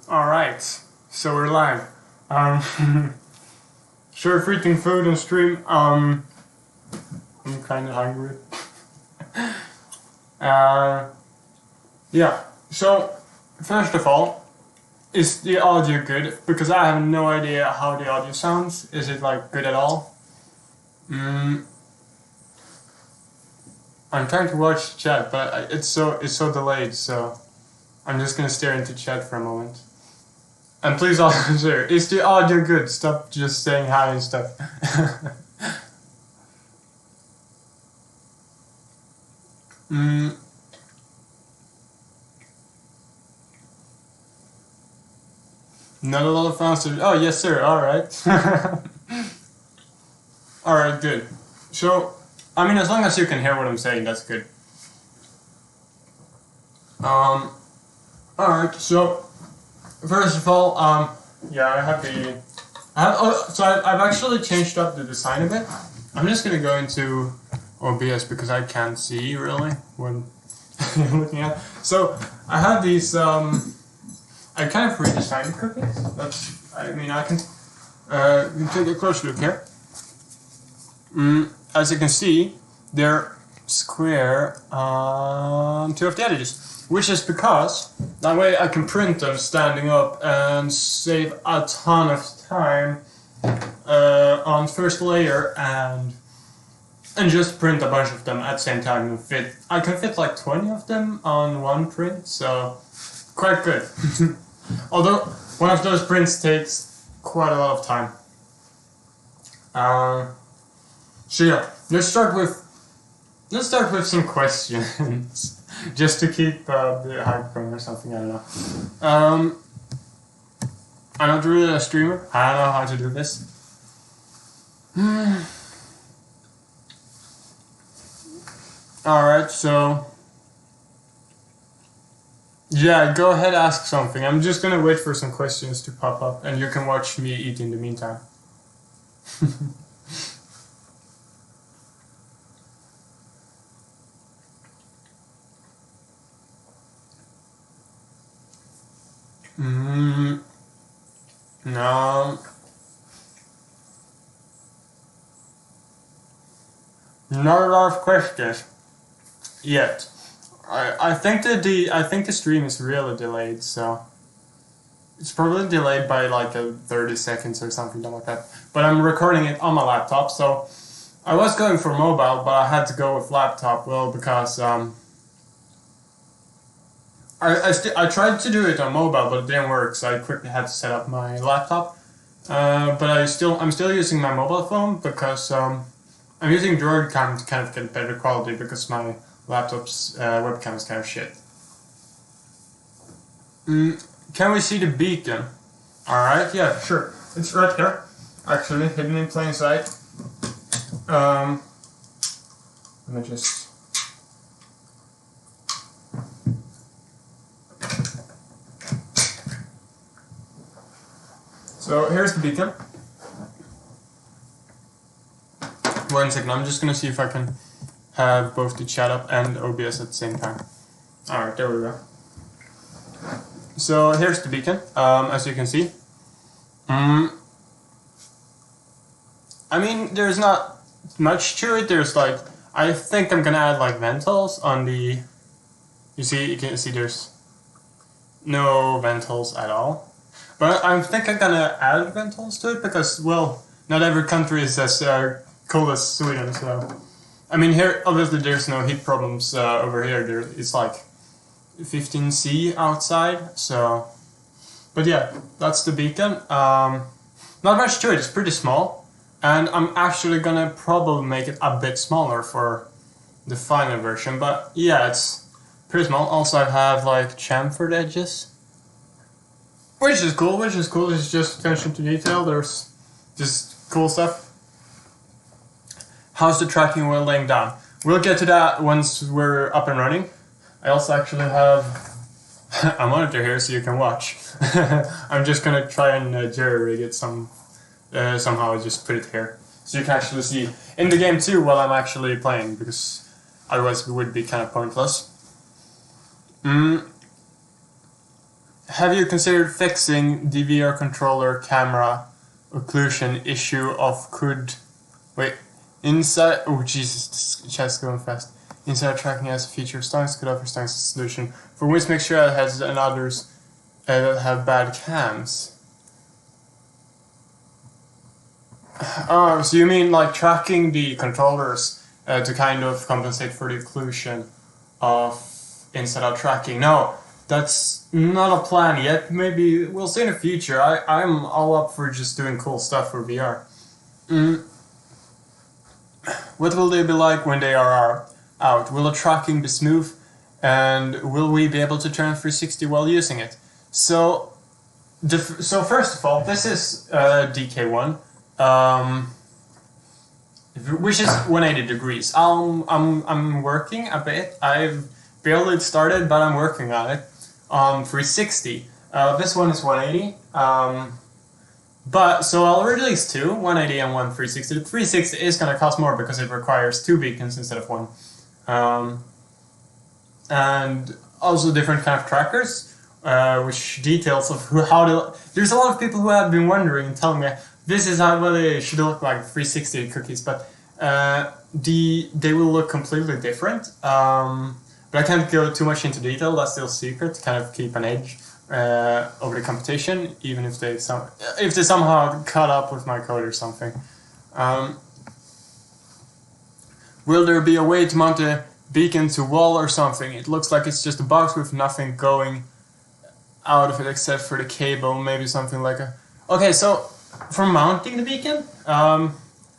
Alright, so we're live. Sure, eating food on stream. I'm kinda hungry. Yeah, so first of all, is the audio good? Because I have no idea how the audio sounds. Is it like good at all? I'm trying to watch chat, but it's so delayed, so I'm just gonna stare into chat for a moment. And please also share. Is the audio good? Stop just saying hi and stuff. Not a lot of answers. Oh, yes, sir. Alright. Alright, good. So, I mean, as long as you can hear what I'm saying, that's good. Alright, so, first of all, yeah, I've actually changed up the design a bit. I'm just gonna go into OBS because I can't see really what I'm looking at. So, I have these, I kind of redesigned cookies. I can take a closer look here. As you can see, they're square on two of the edges, which is because that way I can print them standing up and save a ton of time on first layer and just print a bunch of them at the same time and fit. I can fit like 20 of them on one print, so quite good. Although one of those prints takes quite a lot of time. So yeah, let's start with some questions, just to keep the hype going or something. I don't know. I'm not really a streamer. I don't know how to do this. All right, so. Yeah, go ahead, ask something. I'm just gonna wait for some questions to pop up, and you can watch me eat in the meantime. No. Not a lot of questions yet. I think the stream is really delayed, so it's probably delayed by like 30 seconds or something like that. But I'm recording it on my laptop, so I was going for mobile, but I had to go with laptop. Well, because I tried to do it on mobile, but it didn't work, so I quickly had to set up my laptop. But I'm still using my mobile phone because I'm using Droidcam to kind of get better quality because my laptop's webcam is kind of shit. Can we see the beacon? Alright, yeah, sure. It's right here. Actually, hidden in plain sight. Let me just... So, here's the beacon. One second, I'm just gonna see if I can have both the chat up and OBS at the same time. Alright, there we go. So here's the beacon, as you can see. I mean, there's not much to it. There's like, I think I'm gonna add like ventals on the, you can see there's no ventals at all. But I think I'm gonna add ventals to it because, well, not every country is as cold as Sweden, so. I mean, here, obviously, there's no heat problems over here. It's like 15°C outside, so... But yeah, that's the beacon. Not much to it, it's pretty small. And I'm actually gonna probably make it a bit smaller for the final version. But yeah, it's pretty small. Also, I have like chamfered edges. Which is cool. It's just attention to detail. There's just cool stuff. How's the tracking while laying down? We'll get to that once we're up and running. I also actually have a monitor here so you can watch. I'm just gonna try and jerry-rig it somehow. I just put it here so you can actually see in the game too while I'm actually playing, because otherwise it would be kind of pointless. have you considered fixing the VR controller camera occlusion issue of inside... Oh Jesus, this chat's going fast. Inside tracking as a feature of StonX could offer StonX a solution for which make sure it has and others that have bad cams. Oh, so you mean like tracking the controllers to kind of compensate for the occlusion of inside-out tracking? No, that's not a plan yet. Maybe we'll see in the future. I'm all up for just doing cool stuff for VR. What will they be like when they are out? Will the tracking be smooth? And will we be able to turn 360 while using it? So first of all, this is DK1. Which is 180 degrees. I'm working a bit. I've barely started, but I'm working on it. 360. This one is 180. But so I'll release two, 180 and one 360. The 360 is going to cost more because it requires two beacons instead of one. And also different kind of trackers, which details of how to. There's a lot of people who have been wondering and telling me this is how they should look like 360 cookies, but they will look completely different. But I can't go too much into detail. That's still secret to kind of keep an edge over the competition, even if they somehow caught up with my code or something. Will there be a way to mount a beacon to wall or something? It looks like it's just a box with nothing going out of it except for the cable. Maybe something like a. Okay, so. For mounting the beacon,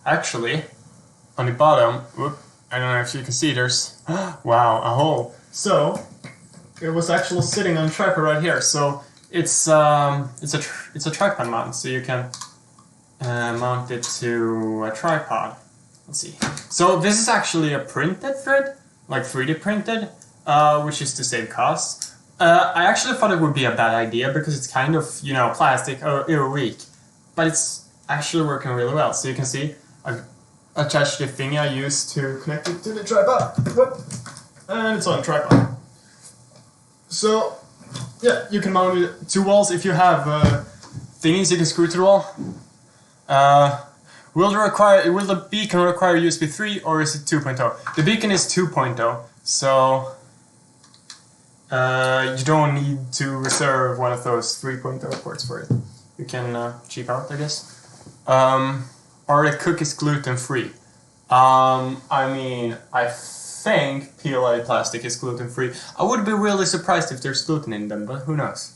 actually, on the bottom, I don't know if you can see, there's, wow, a hole. So, it was actually sitting on a tripod right here. So, it's a tripod mount, so you can mount it to a tripod. Let's see. So, this is actually a printed thread, like 3D printed, which is to save costs. I actually thought it would be a bad idea because it's kind of, plastic or weak. But it's actually working really well. So you can see I've attached the thing I used to connect it to the tripod. And it's on a tripod. So, yeah, you can mount it to walls if you have thingies you can screw to the wall. Will the beacon require USB 3 or is it 2.0? The beacon is 2.0, so you don't need to reserve one of those 3.0 ports for it. You can cheap out, I guess. Are the cookies gluten-free? I mean, I think PLA plastic is gluten-free. I would be really surprised if there's gluten in them, but who knows?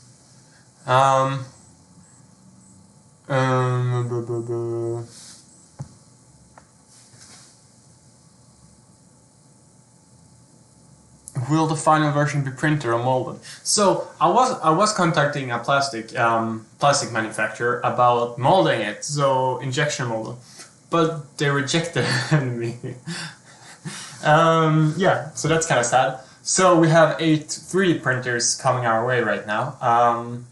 Will the final version be printed or molded? So I was contacting a plastic manufacturer about molding it, so injection molding, but they rejected me. Yeah, so that's kind of sad. So we have 8 3D printers coming our way right now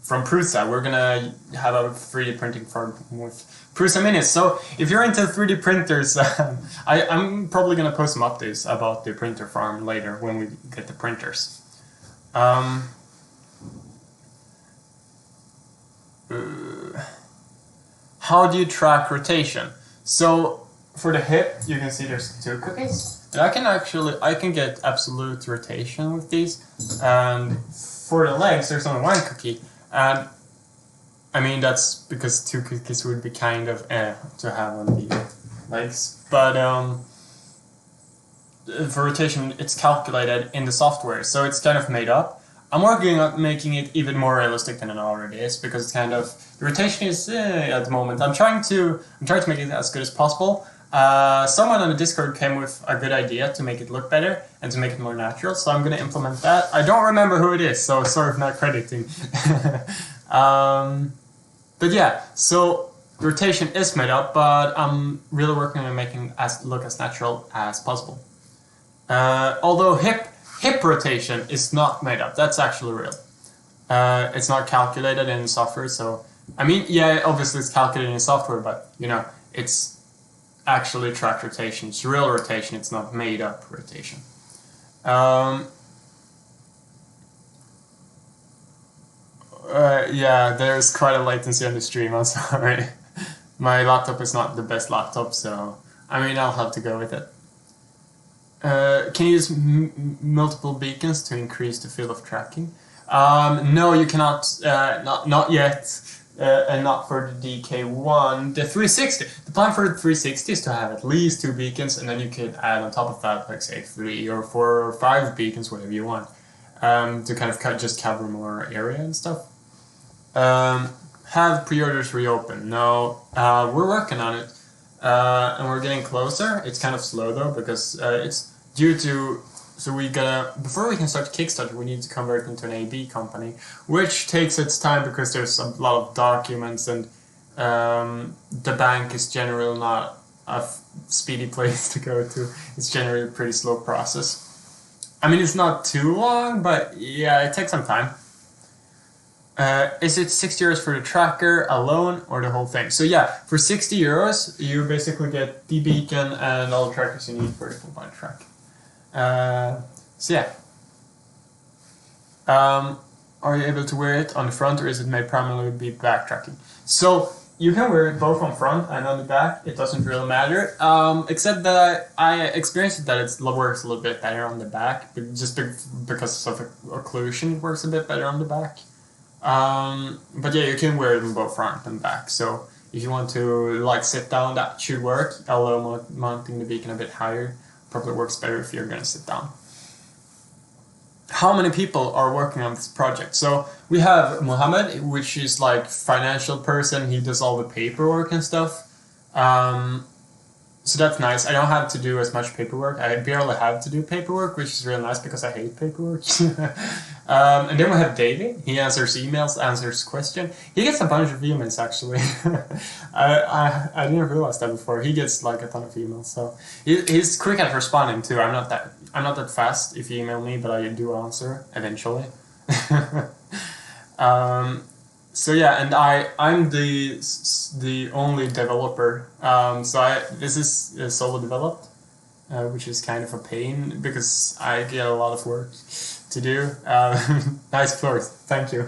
from Prusa. We're gonna have a 3D printing farm with Prusa Minis. So if you're into 3D printers, I'm probably gonna post some updates about the printer farm later when we get the printers. How do you track rotation? So for the hip, you can see there's 2 cookies. And I can get absolute rotation with these. And for the legs, there's only 1 cookie. And I mean, that's because 2 cookies would be kind of to have on the legs. But for rotation, it's calculated in the software, so it's kind of made up. I'm working on making it even more realistic than it already is, because it's kind of the rotation is at the moment. I'm trying to make it as good as possible. Someone on the Discord came with a good idea to make it look better and to make it more natural, so I'm going to implement that. I don't remember who it is, so sorry for not crediting. But yeah, so rotation is made up, but I'm really working on making it look as natural as possible. Although hip rotation is not made up, that's actually real. It's not calculated in software, so I mean, yeah, obviously it's calculated in software, but it's actually tracked rotation. It's real rotation, it's not made up rotation. Yeah, there's quite a latency on the stream, I'm sorry. My laptop is not the best laptop, so I mean, I'll have to go with it. Can you use multiple beacons to increase the field of tracking? No, you cannot. Not yet, and not for the DK1. The 360. The plan for the 360 is to have at least 2 beacons, and then you could add on top of that, like say 3 or 4 or 5 beacons, whatever you want, to kind of just cover more area and stuff. Have pre-orders reopened? No, we're working on it, and we're getting closer. It's kind of slow though because it's due to. So we gotta, before we can start Kickstarter, we need to convert into an AB company, which takes its time because there's a lot of documents and the bank is generally not a speedy place to go to. It's generally a pretty slow process. I mean, it's not too long, but yeah, it takes some time. Is it €60 for the tracker alone or the whole thing? So yeah, for €60, you basically get the beacon and all the trackers you need for the full body track. So yeah. Are you able to wear it on the front or is it made primarily be back tracking? So you can wear it both on front and on the back. It doesn't really matter. Except that I experienced that it works a little bit better on the back, but just because of occlusion, it works a bit better on the back. But yeah, you can wear it on both front and back. So if you want to like sit down, that should work. Although mounting the beacon a bit higher probably works better if you're gonna sit down. How many people are working on this project? So we have Mohammed, which is like financial person. He does all the paperwork and stuff. So that's nice. I don't have to do as much paperwork. I barely have to do paperwork, which is really nice because I hate paperwork. And then we have David. He answers emails, answers questions. He gets a bunch of emails actually. I didn't realize that before. He gets like a ton of emails, so he's quick at responding too. I'm not that fast if you email me, but I do answer eventually. So yeah, and I'm the only developer. So this is solo developed, which is kind of a pain because I get a lot of work to do. Nice floors, thank you.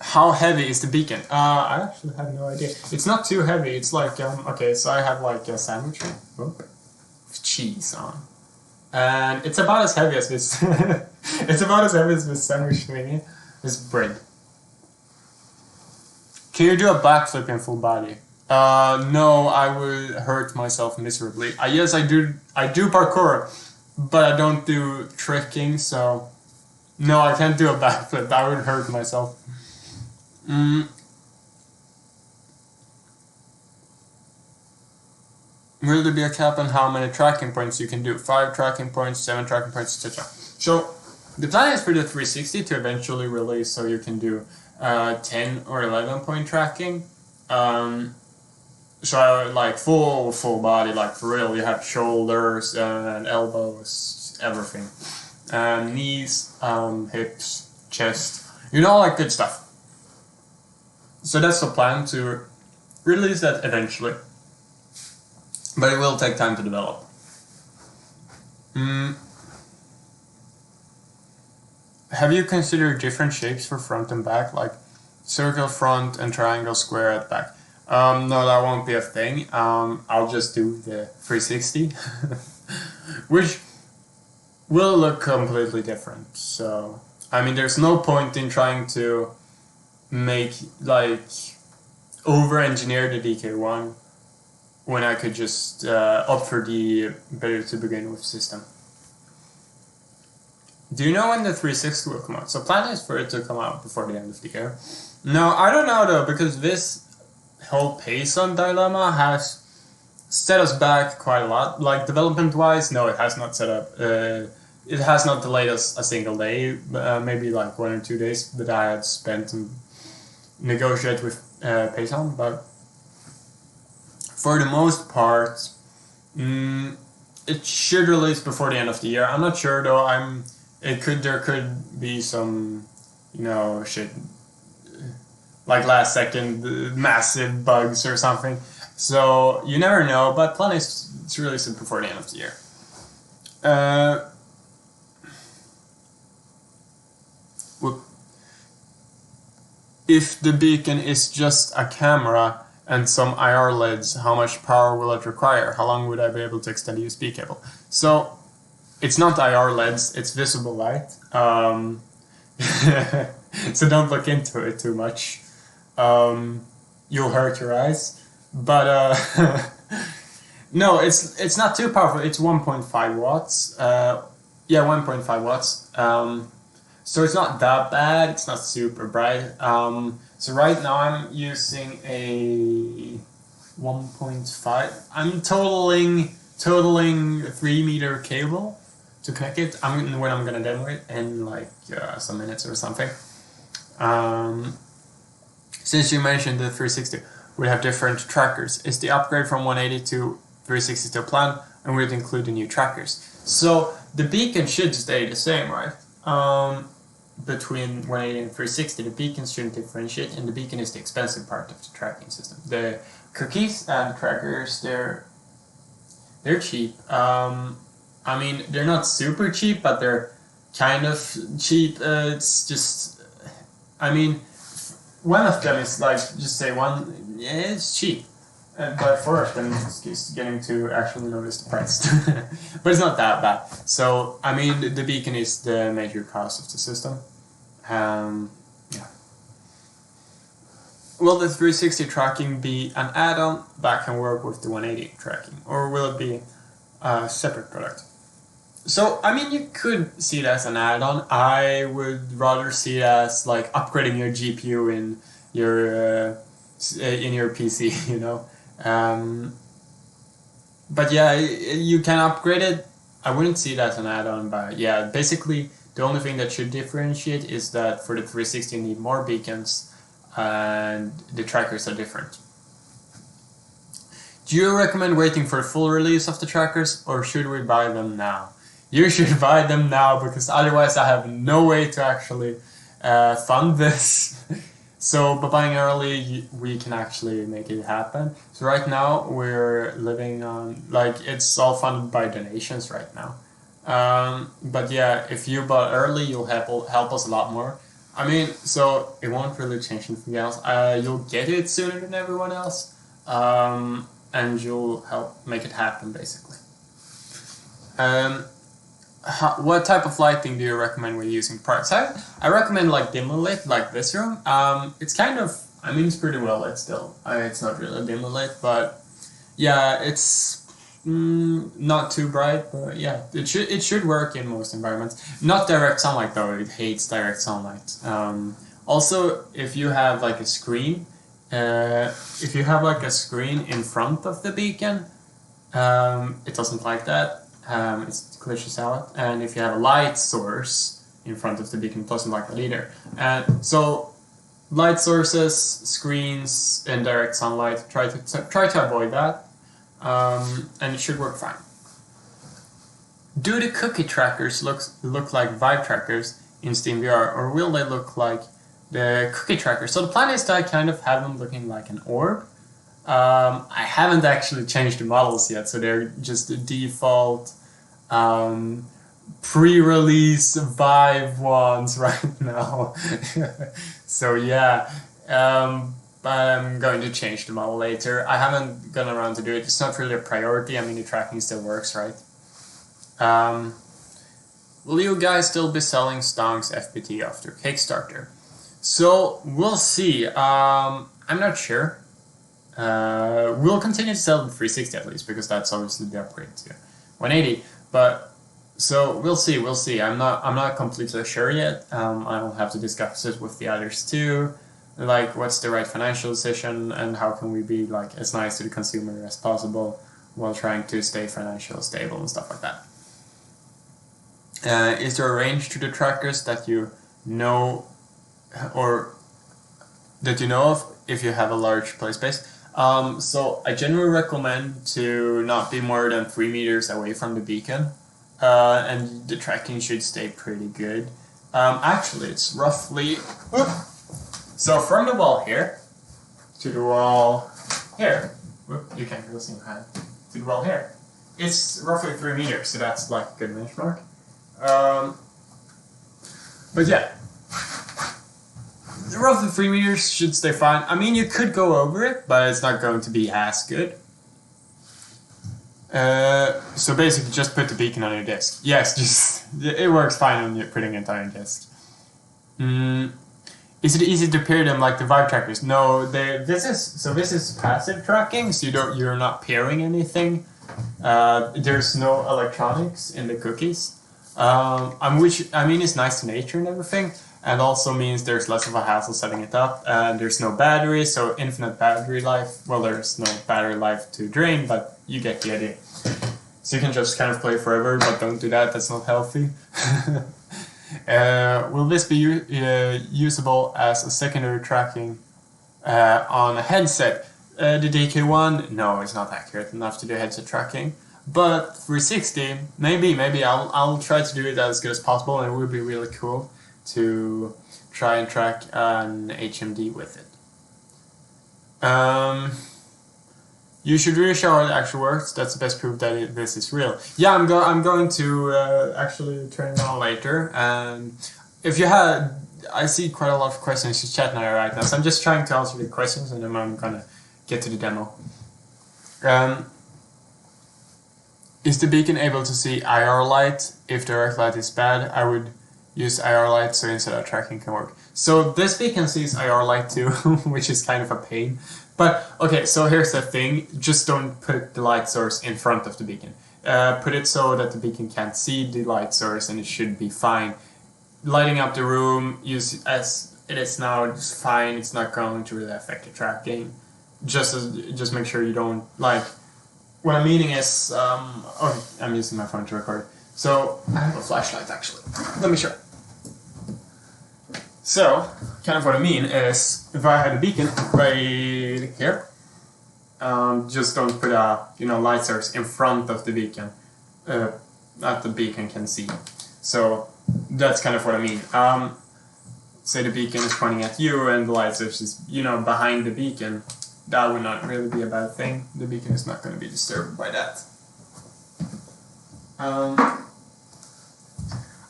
How heavy is the beacon? I actually have no idea. It's not too heavy. It's like okay, so I have like a sandwich with cheese on. And it's about as heavy as this. It's about as heavy as this sandwich thingy. This bread. Can you do a backflip in full body? No, I would hurt myself miserably. Yes, I do parkour, but I don't do tricking, so no, I can't do a backflip. I would hurt myself. Will there be a cap on how many tracking points you can do? 5 tracking points, 7 tracking points, etc. So the plan is for the 360 to eventually release so you can do 10 or 11 point tracking. So like full body, like for real, you have shoulders and elbows, everything. Knees, hips, chest, all that good stuff. So that's the plan, to release that eventually. But it will take time to develop. Have you considered different shapes for front and back, like circle front and triangle square at back? No, that won't be a thing. I'll just do the 360, which will look completely different. So, I mean, there's no point in trying to make, like, over-engineer the DK1 when I could just opt for the better to begin with system. Do you know when the 360 will come out? So plan is for it to come out before the end of the year. No, I don't know though, because this whole Payson dilemma has set us back quite a lot. Like development-wise, no, it has not set up. It has not delayed us a single day. Maybe like 1 or 2 days that I had spent to negotiate with Payson, but for the most part, it should release before the end of the year. I'm not sure though. There could be some, shit, like last second massive bugs or something. So you never know. But plan is to release it before the end of the year. if the beacon is just a camera and some IR LEDs, how much power will it require? How long would I be able to extend a USB cable? So it's not IR LEDs, it's visible light. So don't look into it too much. You'll hurt your eyes. But no, it's not too powerful. It's 1.5 watts. Yeah, 1.5 watts. So it's not that bad. It's not super bright. So right now I'm using a 1.5. I'm totaling 3-meter cable to connect it. When I'm gonna demo it in like some minutes or something. Since you mentioned the 360, we have different trackers. Is the upgrade from 180 to 360 still planned, and will it include the new trackers? So the beacon should stay the same, right? Between 180 and 360, the beacon shouldn't differentiate, and the beacon is the expensive part of the tracking system. The cookies and trackers, they're cheap. I mean, they're not super cheap, but they're kind of cheap. It's just, I mean, one of them is like, just say one, yeah, it's cheap. But 4 of them is getting to actually notice the price. But it's not that bad. So, I mean, the beacon is the major cost of the system. Yeah. Will the 360 tracking be an add-on that can work with the 180 tracking? Or will it be a separate product? So, I mean, you could see it as an add-on. I would rather see it as like upgrading your GPU in your PC, you know. But yeah, you can upgrade it. I wouldn't see it as an add-on, but yeah, basically the only thing that should differentiate is that for the 360 you need more beacons and the trackers are different. Do you recommend waiting for the full release of the trackers, or should we buy them now? You should buy them now, because otherwise I have no way to actually fund this. So by buying early, we can actually make it happen. So right now we're living on, like, it's all funded by donations right now. But yeah, if you bought early, you'll help us a lot more. I mean, so it won't really change anything else. You'll get it sooner than everyone else, and you'll help make it happen, basically. What type of lighting do you recommend when using parts? I recommend like dimly lit, like this room. It's kind of, I mean, it's pretty well lit still. It's not really dimly lit, but yeah, it's not too bright. But yeah, it should work in most environments. Not direct sunlight though. It hates direct sunlight. Also, if you have like a screen, in front of the beacon, it doesn't like that. It glitches out, and if you have a light source in front of the beacon, it doesn't like that either. And so, light sources, screens, and direct sunlight, try to avoid that, and it should work fine. Do the cookie trackers look like Vive trackers in SteamVR, or will they look like the cookie trackers? So the plan is to kind of have them looking like an orb. I haven't actually changed the models yet, so they're just the default pre-release Vive ones right now. So yeah, but I'm going to change the model later. I haven't gone around to do it. It's not really a priority. I mean, the tracking still works, right? Will you guys still be selling StonX FPT after Kickstarter? So we'll see. I'm not sure. We'll continue to sell the 360 at least, because that's obviously the upgrade to 180. But so we'll see. I'm not completely sure yet. I'll have to discuss it with the others too. Like, what's the right financial decision, and how can we be like as nice to the consumer as possible while trying to stay financially stable and stuff like that. Is there a range to the trackers that you know, or that you know of if you have a large play space? So I generally recommend to not be more than 3 meters away from the beacon, and the tracking should stay pretty good. Actually, it's roughly, so from the wall here to the wall here, you can't really see my hand, to the wall here, it's roughly 3 meters, so that's like a good benchmark. But yeah. roughly 3 meters should stay fine. I mean, you could go over it, but it's not going to be as good. So basically, just put the beacon on your disk. Yes, it works fine when you're putting it on your disk. Is it easy to pair them like the Vive trackers? No, this is passive tracking, so you're not pairing anything. There's no electronics in the cookies. Which I mean is nice to nature and everything, and also means there's less of a hassle setting it up. And there's no battery, so infinite battery life. Well, there's no battery life to drain, but you get the idea. So you can just kind of play forever, but don't do that. That's not healthy. Will this be usable as a secondary tracking on a headset? The DK1, no, it's not accurate enough to do headset tracking. But 360, maybe I'll try to do it as good as possible, and it would be really cool to try and track an HMD with it. You should really show how it actually works. That's the best proof that this is real. Yeah, I'm going to actually turn it on later. And if you had, I see quite a lot of questions in chat now right now, so I'm just trying to answer the questions, and then I'm gonna get to the demo. Is the beacon able to see IR light? If direct light is bad, I would use IR light so inside tracking can work. So this beacon sees IR light too, which is kind of a pain. But okay, so here's the thing, just don't put the light source in front of the beacon. Put it so that the beacon can't see the light source, and it should be fine. Lighting up the room, use as it is now, it's fine, it's not going to really affect the tracking. Just make sure you don't, like, what I'm meaning is, okay, I'm using my phone to record. So, I have a flashlight actually, let me show. So, kind of what I mean is, if I had a beacon right here, just don't put a light source in front of the beacon that the beacon can see. So that's kind of what I mean. Say the beacon is pointing at you and the light source is behind the beacon. That would not really be a bad thing. The beacon is not going to be disturbed by that.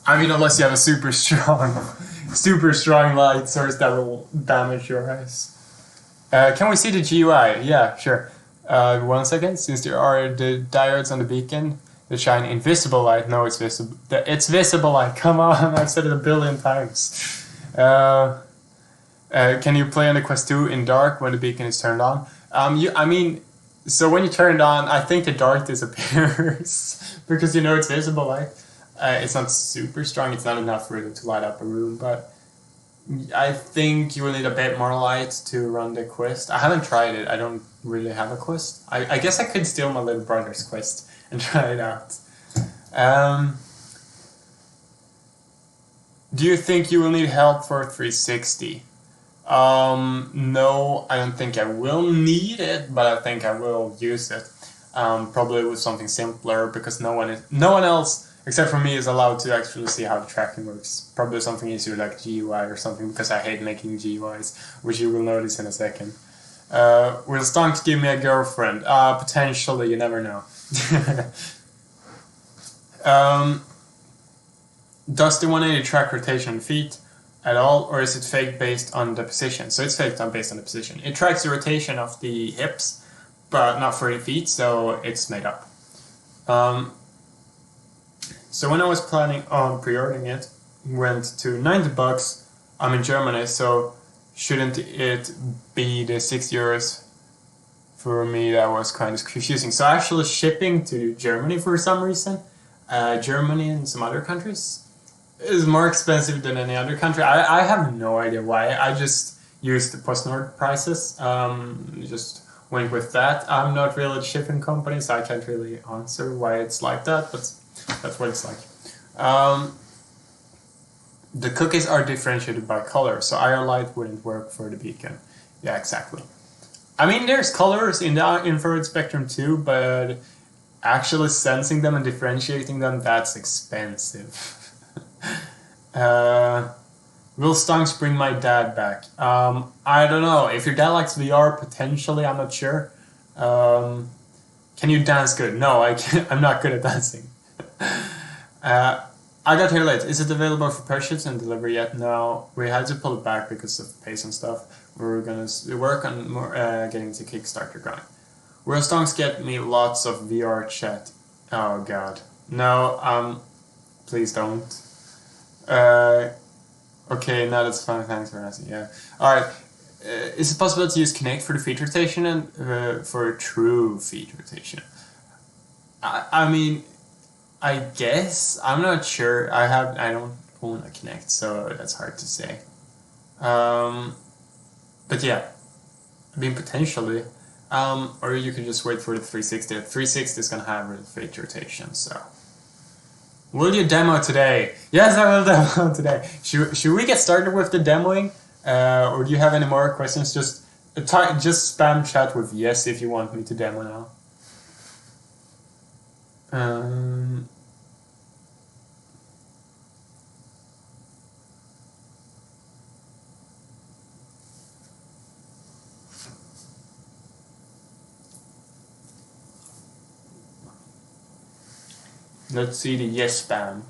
I mean, unless you have a super strong light source that will damage your eyes. Can we see the GUI? Yeah, sure. 1 second. Since there are the diodes on the beacon that shine invisible light. No, it's visible. It's visible light. Come on, I've said it a billion times. Can you play on the Quest 2 in dark when the beacon is turned on? So when you turn it on, I think the dark disappears because it's visible light. It's not super strong, it's not enough really to light up a room, but I think you will need a bit more light to run the Quest. I haven't tried it, I don't really have a Quest. I guess I could steal my little brother's Quest and try it out. Do you think you will need help for 360? No, I don't think I will need it, but I think I will use it. Probably with something simpler, because no one else except for me is allowed to actually see how the tracking works. Probably something easier like GUI or something, because I hate making GUIs, which you will notice in a second. Will StonX give me a girlfriend? Potentially, you never know. Does the 180 track rotation feet at all, or is it fake based on the position? So it's fake based on the position. It tracks the rotation of the hips, but not for the feet, so it's made up. So when I was planning on pre-ordering it, went to $90. I'm in Germany, so shouldn't it be the €6? For me, that was kind of confusing. So actually shipping to Germany for some reason, Germany and some other countries, is more expensive than any other country. I have no idea why. I just used the PostNord prices. Just went with that. I'm not really a shipping company, so I can't really answer why it's like that, but that's what it's like. The cookies are differentiated by color, so IR light wouldn't work for the beacon. Yeah, exactly. I mean, there's colors in the infrared spectrum too, but actually sensing them and differentiating them, that's expensive. Will StonX bring my dad back? I don't know. If your dad likes VR, potentially, I'm not sure. Can you dance good? No, I can't. I'm not good at dancing. I got here late. Is it available for purchase and delivery yet? No, we had to pull it back because of pace and stuff. We're gonna work on more, getting the Kickstarter going. Will StonX get me lots of VR chat? Oh god. No, please don't. Okay, now that's fine, thanks for asking, yeah. Alright, is it possible to use Kinect for the feed rotation and for true feed rotation? I mean, I guess, I'm not sure. I don't own a Kinect, so that's hard to say. But yeah, I mean, potentially. Or you can just wait for the 360. The 360 is gonna have a feed rotation, so. Will you demo today? Yes, I will demo today. Should we get started with the demoing? Or do you have any more questions? Just spam chat with yes if you want me to demo now. Let's see the yes spam.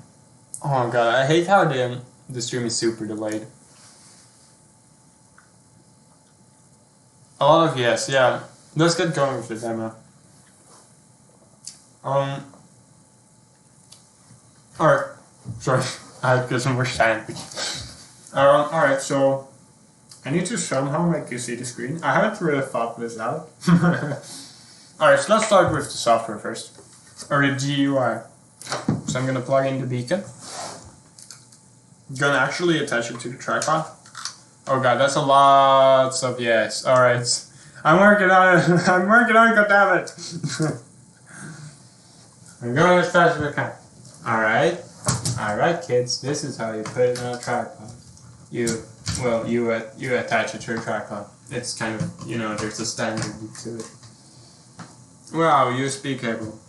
Oh god, I hate how the stream is super delayed. A lot of yes, yeah. Let's get going with the demo. Alright. Sorry, I have to get some more sandwich. Alright, so I need to somehow make you see the screen. I haven't really thought this out. Alright, so let's start with the software first. Or the GUI. So I'm gonna plug in the beacon. Gonna actually attach it to the tripod. Oh god, that's a lot of yes. Alright. I'm working on it. I'm working on it, goddammit. I'm going as fast as I can. Alright. Alright kids, this is how you put it on a tripod. You attach it to a tripod. It's kind of, you know, there's a standard to it. Wow, USB cable.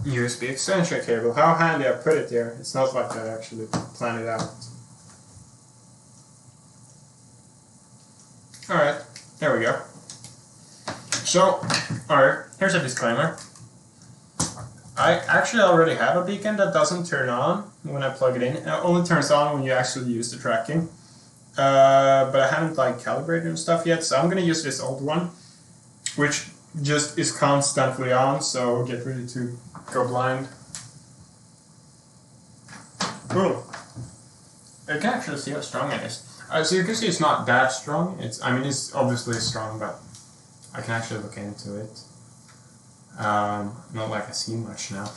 USB extension cable. How handy I put it there. It's not like I actually planned it out. Alright, there we go. So, alright, here's a disclaimer. I actually already have a beacon that doesn't turn on when I plug it in. It only turns on when you actually use the tracking. But I haven't like calibrated and stuff yet, so I'm gonna use this old one, which just is constantly on, so get ready to go blind. Cool. I can actually see how strong it is. So you can see it's not that strong. I mean, it's obviously strong, but I can actually look into it. Not like I see much now.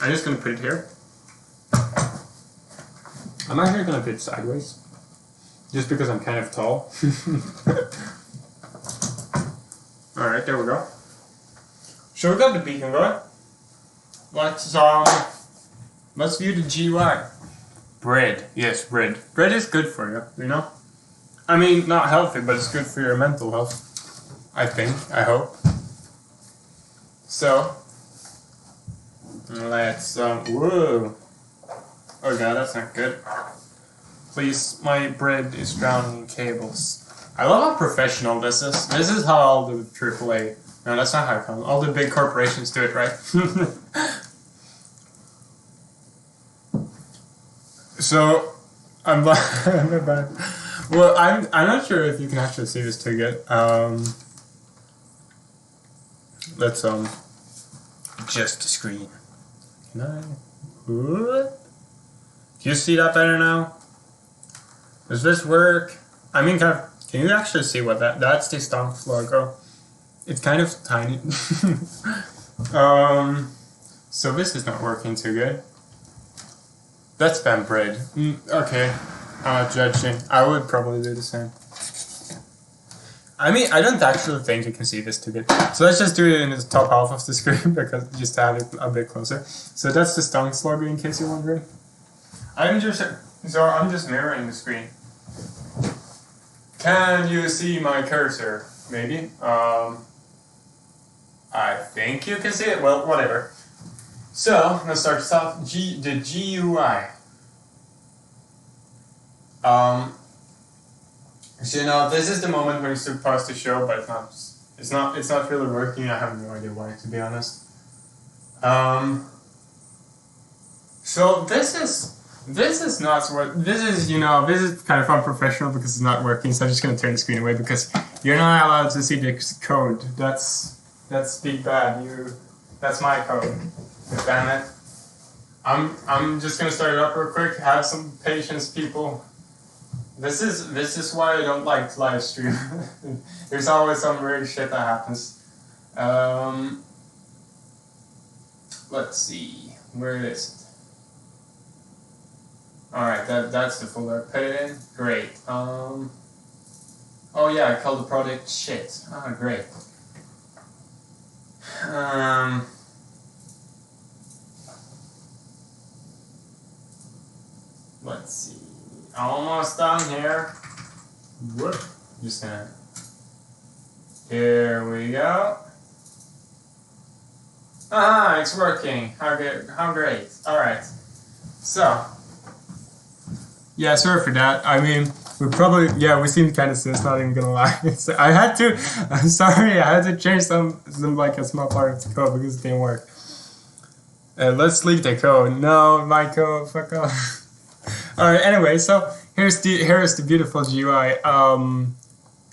I'm just gonna put it here. I'm actually gonna put it sideways, just because I'm kind of tall. Alright, there we go. So we got the beacon going. Let's view the GUI. Bread. Yes, bread. Bread is good for you, you know? I mean, not healthy, but it's good for your mental health. I think. I hope. So, let's, whoa. Oh god, that's not good. Please, my bread is drowning in cables. I love how professional this is. This is how all the AAA... No, that's not how it comes. All the big corporations do it, right? So, I'm bad. Well, I'm not sure if you can actually see this too good. Let's adjust the screen. Can I? What? Do you see that better now? Does this work? I mean, can you actually see what that's the StonX logo? It's kind of tiny. So this is not working too good. That's spam bread. Okay, I'm not judging. I would probably do the same. I mean, I don't actually think you can see this too good. So let's just do it in the top half of the screen, because just to have it a bit closer. So that's the StonX logo, in case you're wondering. I'm just mirroring the screen. Can you see my cursor? Maybe. I think you can see it. Well, whatever. So let's start off. The GUI. So you know, this is the moment when you're supposed to show, but it's not really working. I have no idea why, to be honest. So this is not what this is. You know, this is kind of unprofessional because it's not working. So I'm just gonna turn the screen away because you're not allowed to see the code. That's big bad. That's my code. Damn it. I'm just gonna start it up real quick. Have some patience, people. This is why I don't like to live stream. There's always some weird shit that happens. Let's see. Where is it? Alright, that's the folder I put it in. Great. Oh yeah, I called the project shit. Ah, great. Let's see. Almost done here. Whoop. Just gonna. Here we go. Aha, it's working. How good? How great. Alright. So. Yeah, sorry for that. I mean, we seemed kind of sus, not even gonna lie. I'm sorry, I had to change some like a small part of the code because it didn't work. Let's leave the code. No, my code, fuck off. Alright, anyway, so here's the beautiful GUI.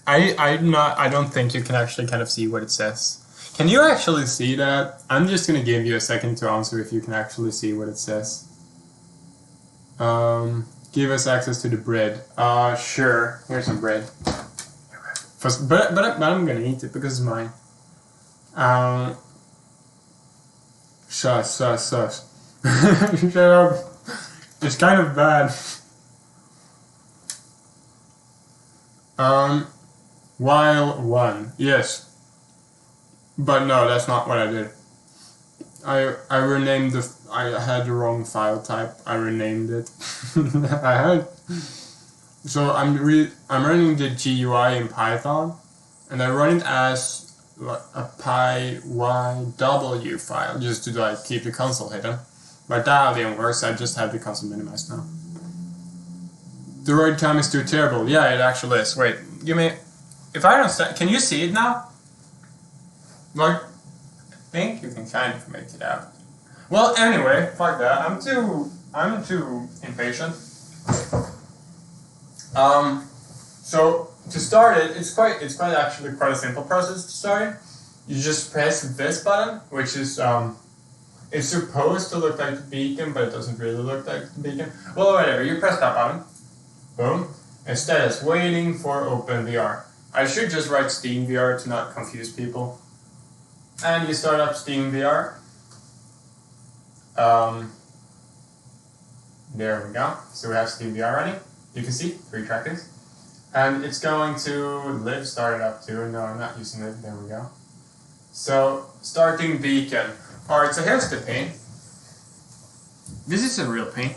I don't think you can actually kind of see what it says. Can you actually see that? I'm just gonna give you a second to answer if you can actually see what it says. Give us access to the bread. Sure. Here's some bread. But I'm gonna eat it because it's mine. Shush. Shut up. It's kind of bad. While one. Yes. But no, that's not what I did. I renamed I had the wrong file type. I renamed it. So I'm running the GUI in Python, and I run it as a PyYW file just to like keep the console hidden. But that didn't work, so I just have the console minimized now. The road cam is too terrible. Yeah, it actually is. Wait, if I don't stand, can you see it now? Like, I think you can kind of make it out. Well, anyway, fuck that. I'm too impatient. So to start it, it's actually quite a simple process to start it. You just press this button, which is it's supposed to look like the beacon, but it doesn't really look like the beacon. Well, whatever. You press that button. Boom. Instead, it's waiting for OpenVR. I should just write SteamVR to not confuse people. And you start up SteamVR. There we go. So we have SteamVR running. You can see 3 trackers. And it's going to live started up too. No, I'm not using it. There we go. So starting beacon. Alright, so here's the pain. This is a real pain.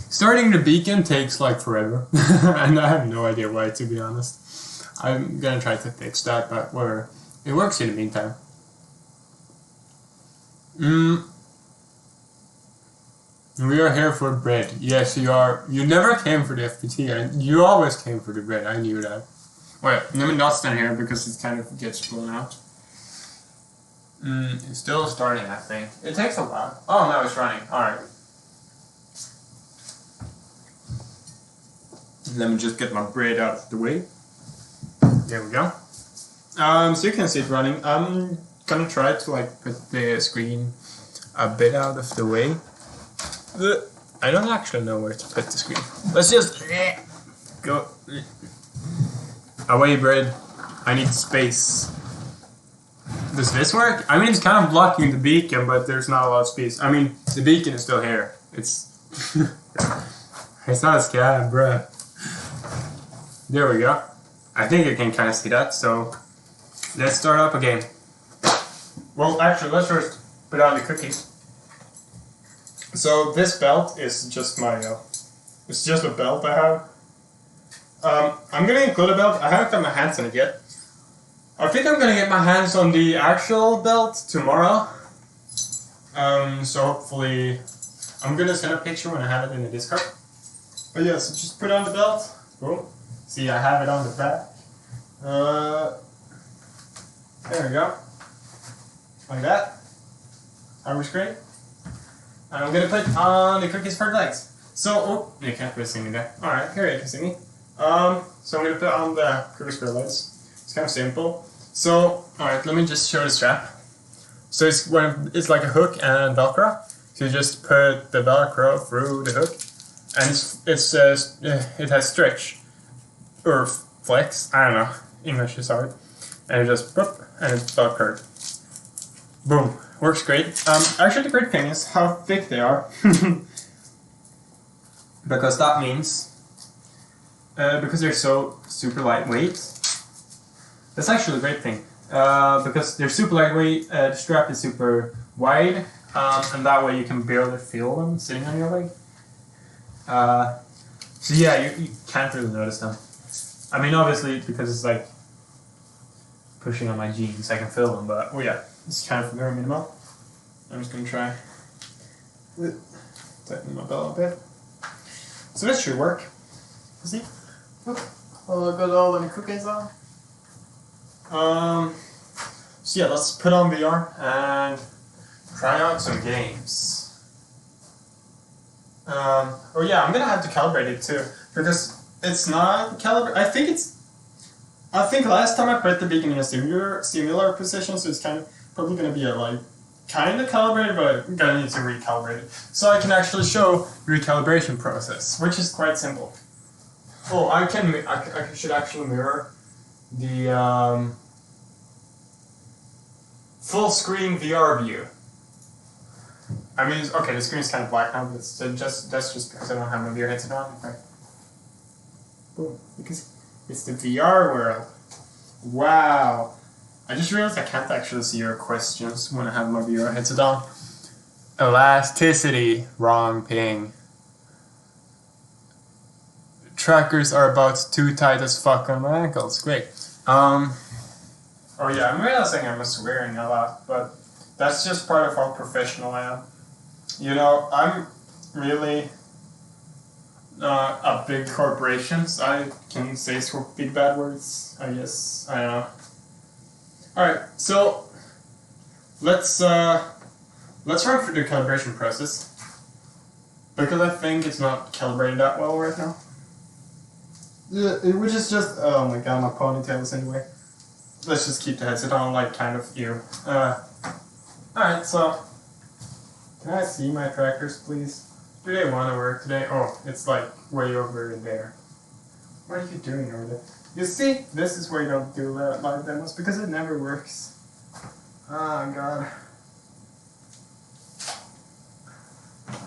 Starting the beacon takes like forever. And I have no idea why, to be honest. I'm gonna try to fix that, but whatever. It works in the meantime. We are here for bread. Yes, you are. You never came for the Fpga. You always came for the bread. I knew that. Wait, let me not stand here because it kind of gets blown out. It's still starting, I think. It takes a while. Oh, no, it's running. Alright. Let me just get my bread out of the way. There we go. So you can see it running. I'm gonna try to like put the screen a bit out of the way. I don't actually know where to put the screen. Let's just go away, bread. I need space. Does this work? I mean, it's kind of blocking the beacon, but there's not a lot of space. I mean, the beacon is still here. It's it's not a scam, bruh. There we go. I think you can kind of see that. So let's start up again. Well, actually, let's first put on the cookies. So this belt is just my, it's just a belt I have. I'm gonna include a belt. I haven't got my hands on it yet. I think I'm gonna get my hands on the actual belt tomorrow. So hopefully, I'm gonna send a picture when I have it in the Discord. But yeah, so just put on the belt. Cool. See, I have it on the back. There we go. Like that. That was great. And I'm gonna put on the cookies for the legs. So, oh, you can't really see me there. Alright, here you can see me. So I'm gonna put on the cookies for the legs. It's kind of simple. So, alright, let me just show the strap. So it's like a hook and Velcro. So you just put the Velcro through the hook, and it has stretch or flex. I don't know. English is hard. And you just boop, and it's Velcro. Boom, works great. Actually, the great thing is how thick they are, because that means because they're so super lightweight. That's actually a great thing. Because they're super lightweight, the strap is super wide, and that way you can barely feel them sitting on your leg. So yeah, you can't really notice them. I mean, obviously, because it's like pushing on my jeans, I can feel them, but oh yeah, it's kind of very minimal. I'm just gonna try tighten my belt a bit. So this should work. See? Oh, I got all them cookies on. So yeah, let's put on VR and try out some games. Oh yeah, I'm gonna have to calibrate it too, because it's not calibrated. I think last time I put the beacon in a similar position, so it's probably gonna be kind of calibrated, but I'm gonna need to recalibrate it. So I can actually show the recalibration process, which is quite simple. Oh, I should actually mirror the full screen VR view. I mean, okay, the screen's kind of black now, but that's just because I don't have my VR headset on. Okay. Boom, because it's the VR world. Wow. I just realized I can't actually see your questions when I have my VR headset on. Elasticity, wrong ping. Trackers are about too tight as fuck on my ankles. Great. Oh yeah, I'm realizing I'm swearing a lot, but that's just part of how professional I am. You know, I'm really a big corporation, so I can say big bad words, I guess. I don't know. Alright, so let's run through the calibration process, because I think it's not calibrated that well right now. Which is just, oh my god, my ponytails anyway. Let's just keep the headset on, like, kind of you. Alright, so can I see my trackers, please? Do they want to work today? Oh, it's like way over there. What are you doing over there? You see, this is where you don't do live demos, because it never works. Oh god.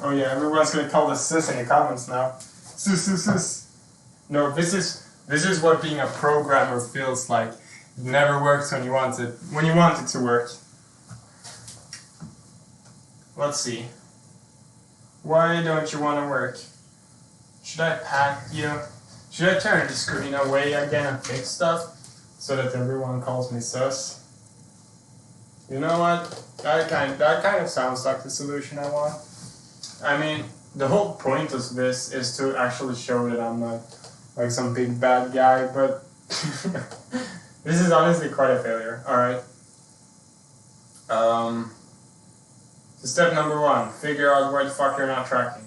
Oh yeah, everyone's gonna call this sis in the comments now. Sis. No, this is what being a programmer feels like. It never works when you want it to work. Let's see. Why don't you want to work? Should I pat you? Should I turn the screen away again and fix stuff so that everyone calls me sus? You know what? That kind of sounds like the solution I want. I mean, the whole point of this is to actually show that I'm not like some big bad guy, but this is honestly quite a failure. Alright. So step number 1, figure out where the fuck you're not tracking.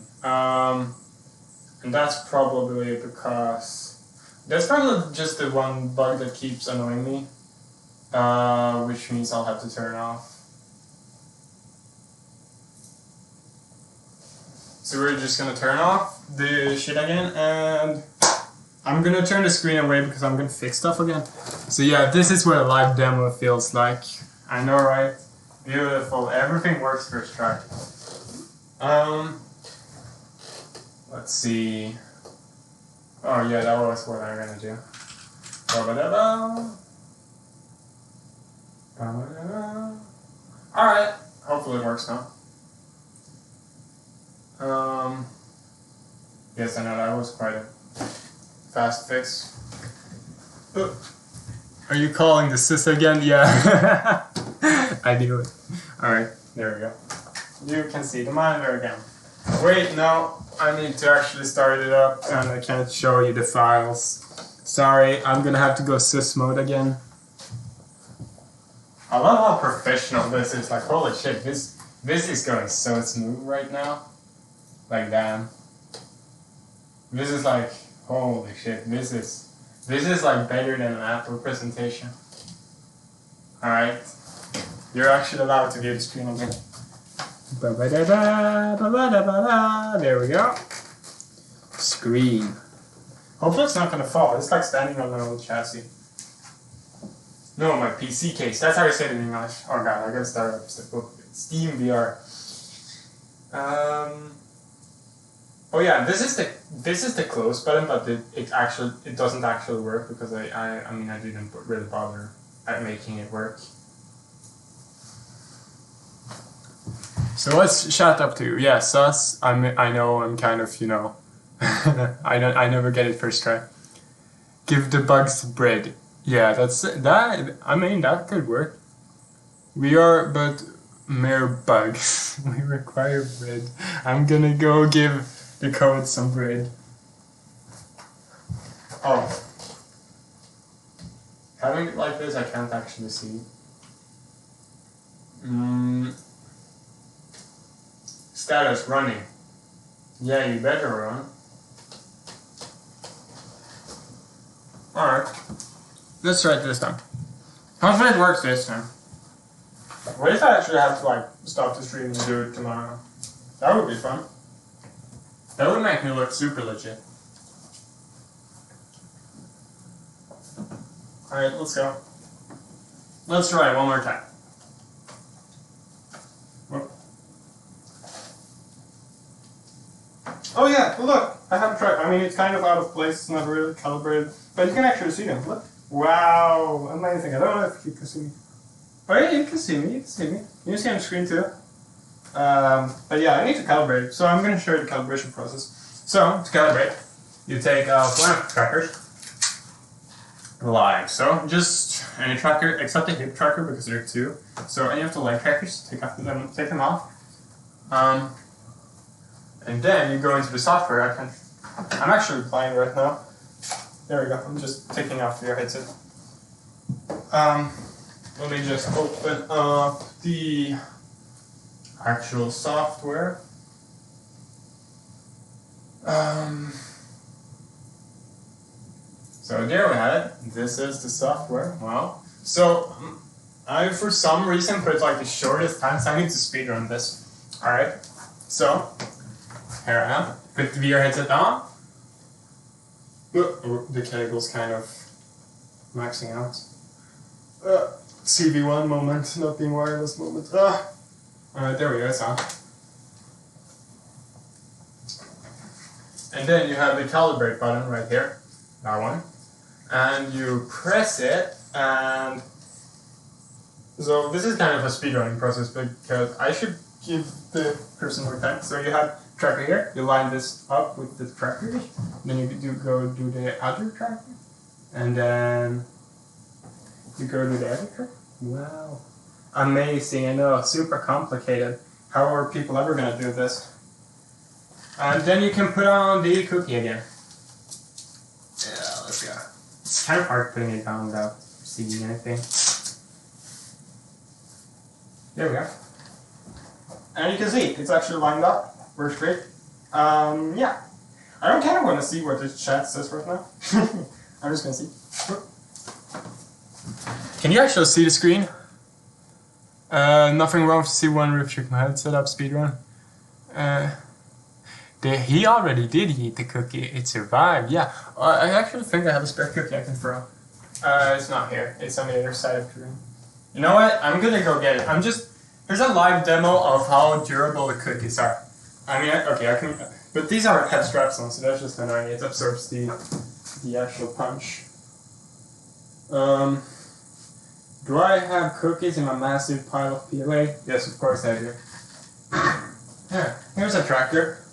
And that's probably because that's probably just the one bug that keeps annoying me, which means I'll have to turn it off. So we're just gonna turn off the shit again, and I'm gonna turn the screen away because I'm gonna fix stuff again. So yeah, this is what a live demo feels like. I know, right? Beautiful. Everything works first try. Let's see. Oh yeah, that was what I'm gonna do. Alright. Hopefully it works now. Yes, I know that was quite a fast fix. Are you calling the sis again? Yeah. I do it. Alright, there we go. You can see the monitor again. Wait, no, I need to actually start it up and I can't show you the files. Sorry, I'm gonna have to go sis mode again. I love how professional this is. Like, holy shit, this This is going so smooth right now. Like damn. This is like holy shit. This is like better than an Apple presentation. Alright. You're actually allowed to view the screen again. There we go. Screen. Hopefully it's not gonna fall. It's like standing on an old chassis. No, my PC case. That's how you say it in English. Oh god, I gotta start up Steam VR. Oh yeah, this is the close button, but it doesn't actually work because I mean I didn't really bother at making it work. So what's chat up to? Yeah, sus. I know I'm kind of, you know, I never get it first try. Give the bugs bread. Yeah, that. I mean that could work. We are but mere bugs. We require bread. I'm gonna go give the code some bread. Oh. Having it like this, I can't actually see. Status running. Yeah, you better run. Alright. Let's try it this time. Hopefully it works this time. What if I actually have to like stop the stream and do it tomorrow? That would be fun. That would make me look super legit. Alright, let's go. Let's try it one more time. Whoop. Oh yeah, look! I haven't tried. I mean, it's kind of out of place, it's not really calibrated. But you can actually see them. Look. Wow, amazing. I don't know if you can see me. Oh yeah, you can see me, you can see me. You can see on the screen too. But yeah, I need to calibrate, so I'm going to show you the calibration process. So, to calibrate, you take one of the trackers, like so, just any tracker except the hip tracker because there are two. So any of the leg trackers, take them off. And then you go into the software. I'm actually playing right now. There we go. I'm just taking off your headset. Let me just open up the actual software. So there we have it. This is the software. Wow. So I, for some reason, put like the shortest time, so I need to speedrun this. Alright. So, here I am. Put the VR headset on. The cable's kind of maxing out. CV1 moment, not being wireless moment. Alright, there we go, it's on. And then you have the calibrate button right here, that one. And you press it, and so this is kind of a speedrunning process because I should give the person more time. So you have tracker here, you line this up with the tracker, then you go do the other tracker, and then you go do the other tracker. Wow. Amazing, I know, super complicated. How are people ever going to do this? And then you can put on the cookie again. Yeah, let's go. It's kind of hard putting it down without seeing anything. There we go. And you can see, it's actually lined up. Works great. Yeah. I don't kind of want to see what this chat says right now. I'm just going to see. Can you actually see the screen? Nothing wrong with C1 with your headset up speedrun. He already did eat the cookie. It survived. Yeah. I actually think I have a spare cookie I can throw. It's not here. It's on the other side of the room. You know what? I'm gonna go get it. Here's a live demo of how durable the cookies are. I mean, okay, I can. But these are have straps on, so that's just annoying. It absorbs the actual punch. Do I have cookies in my massive pile of PLA? Yes, of course I do. Yeah, here's a tracker.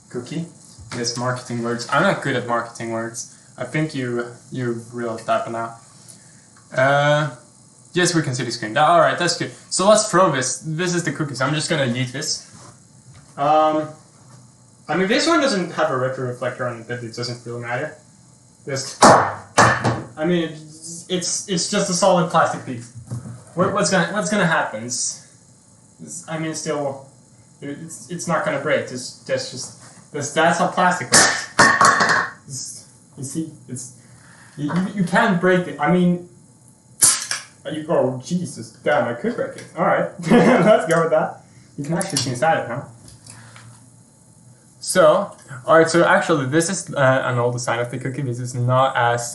Cookie. Yes, marketing words. I'm not good at marketing words. I think you realized that by now. Yes, we can see the screen. Alright, that's good. So let's throw this. This is the cookies. I'm just gonna yeet this. I mean, this one doesn't have a retro reflector on it, but it doesn't really matter. I mean, it's just a solid plastic piece. What's gonna happen? I mean, still, it's not gonna break. That's how plastic works. You see, you can't break it. I mean, oh Jesus, damn! I could break it. All right, let's go with that. You can actually see inside it, huh? So, all right. So actually, this is an old design of the cookie. This is not as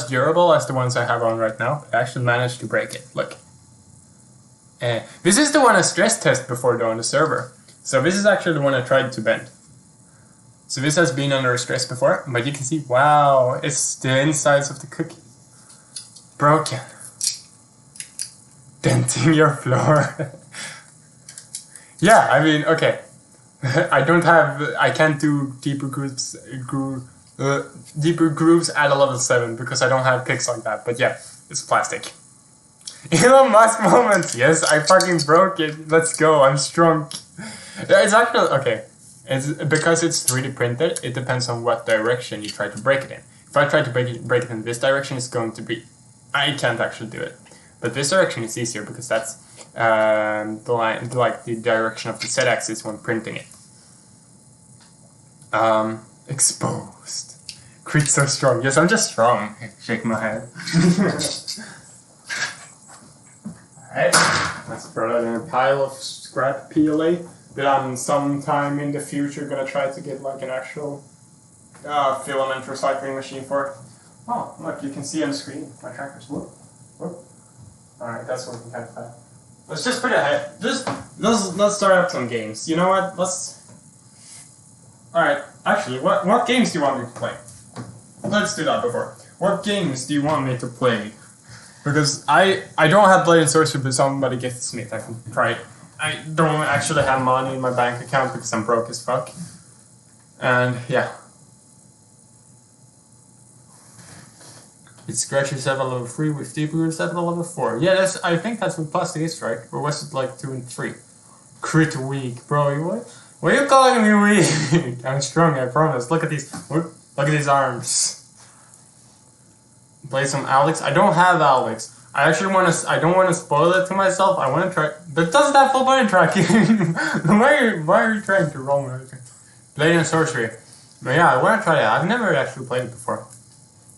durable as the ones I have on right now. I actually managed to break it. Look. This is the one I stress tested before doing the server. So this is actually the one I tried to bend. So this has been under stress before, but you can see, wow, it's the insides of the cookie. Broken. Denting your floor. Yeah, I mean, okay. I can't do deeper grooves at a level 7 because I don't have picks like that, but yeah, it's plastic. Elon Musk moments. Yes, I fucking broke it. Let's go. I'm strong. It's actually okay. It's because it's 3D printed. It depends on what direction you try to break it in. If I try to break it in this direction, it's going to be. I can't actually do it. But this direction is easier because that's the direction of the Z-axis when printing it. Exposed. Crit so strong. Yes, I'm just strong. Shake my head. Alright, let's throw that in a pile of scrap PLA that I'm sometime in the future gonna try to get like an actual filament recycling machine for. Oh, look, you can see on the screen my trackers. Whoop, whoop. Alright, that's working kind of fast. Let's just put it ahead. Let's start up some games. You know what? Alright, actually, what games do you want me to play? Let's do that before. What games do you want me to play? Because I don't have Blade and Sorcery, but somebody gets me. I can try it. I don't actually have money in my bank account because I'm broke as fuck. And yeah. It scratches at level 3 with deep roots at level 4. Yeah, I think that's what plastic is, right? Or was it like 2 and 3? Crit weak, bro. What are you calling me weak? I'm strong, I promise. Look at these. Look at these arms. Play some Alex. I don't have Alex. I don't want to spoil it to myself. I want to try. But doesn't have full body tracking. why are you trying to roll me? Blade and Sorcery. But yeah, I want to try that. I've never actually played it before.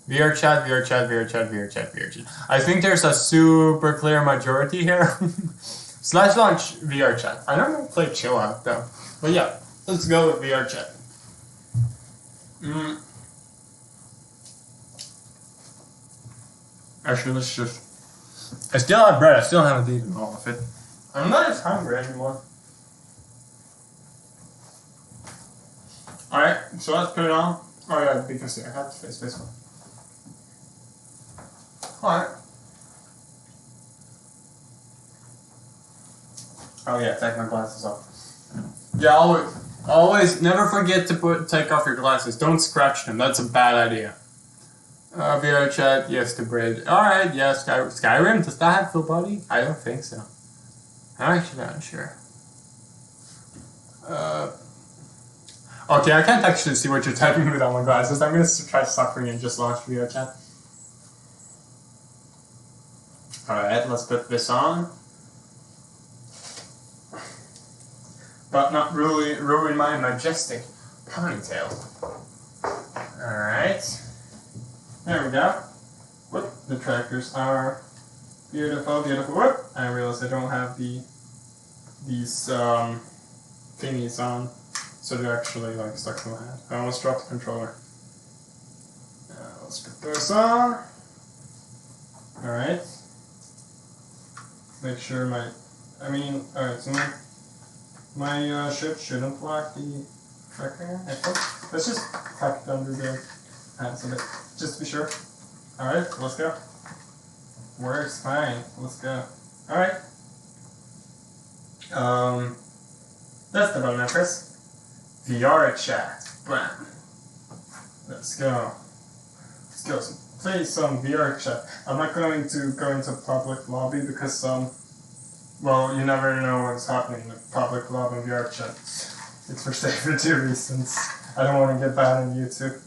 VR chat. I think there's a super clear majority here. / launch VR chat. I don't play chill out though. But yeah, let's go with VR chat. Actually, let's just... I still have bread, I still haven't eaten all of it. I'm not as hungry anymore. Alright, so let's put it on. Oh yeah, because I have to face this one. Alright. Oh yeah, take my glasses off. Yeah, always, never forget to take off your glasses. Don't scratch them, that's a bad idea. VR chat, yes to bread. Alright, yes, Skyrim, does that have full body? I don't think so. I'm actually not sure. Okay, I can't actually see what you're typing without my glasses. I'm gonna try suffering and just launch VR chat. Alright, let's put this on. But not really ruin my majestic ponytail. Alright. There we go. Whoop, the trackers are beautiful, beautiful. Whoop! I realized I don't have these thingies on, so they're actually like stuck to my head. I almost dropped the controller. Let's put this on. Alright. Make sure alright, so my ship shouldn't block the tracker, I think. Let's just tuck it under the hands a bit. Just to be sure. Alright, let's go. Works fine. Let's go. Alright. That's the button I press. VR chat. Bam. Let's go. Let's go. Play some VR chat. I'm not going to go into public lobby because well, you never know what's happening in the public lobby VR chat. It's for safety reasons. I don't want to get banned on YouTube.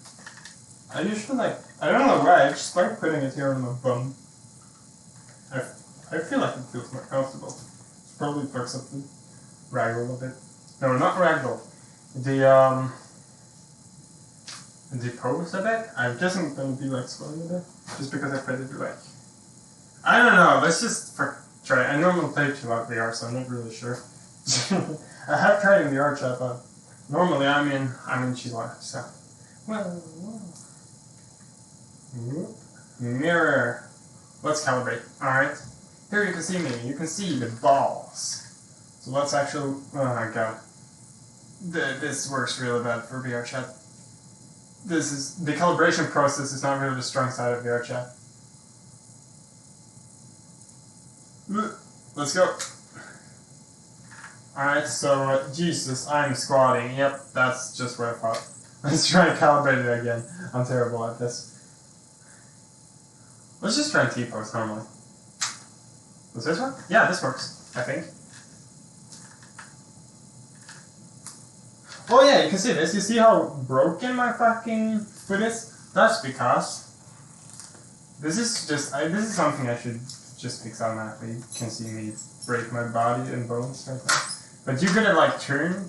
I usually I don't know why, I just like putting it here on my bum. I feel like it feels more comfortable. probably fucks up the ragdoll a bit. No, not ragdoll. The pose a bit. I guess I'm gonna be like squatting a bit, just because I played it like. I don't know. Let's just try. I normally play Chill-Out VR, so I'm not really sure. I have tried in VR chat, but normally I'm in Chill-Out. So, well, mirror. Let's calibrate. All right. Here you can see me. You can see the balls. So let's actually. Oh my god. This works really bad for VR chat. The calibration process is not really the strong side of VR chat. Let's go. Alright, so, Jesus, I'm squatting. Yep, that's just what I thought. Let's try and calibrate it again. I'm terrible at this. Let's just try and T-pose normally. Does this work? Yeah, this works, I think. Oh yeah, you can see this. You see how broken my fucking foot is? That's because this is something I should just fix automatically. You can see me break my body and bones right now. But you gotta like turn.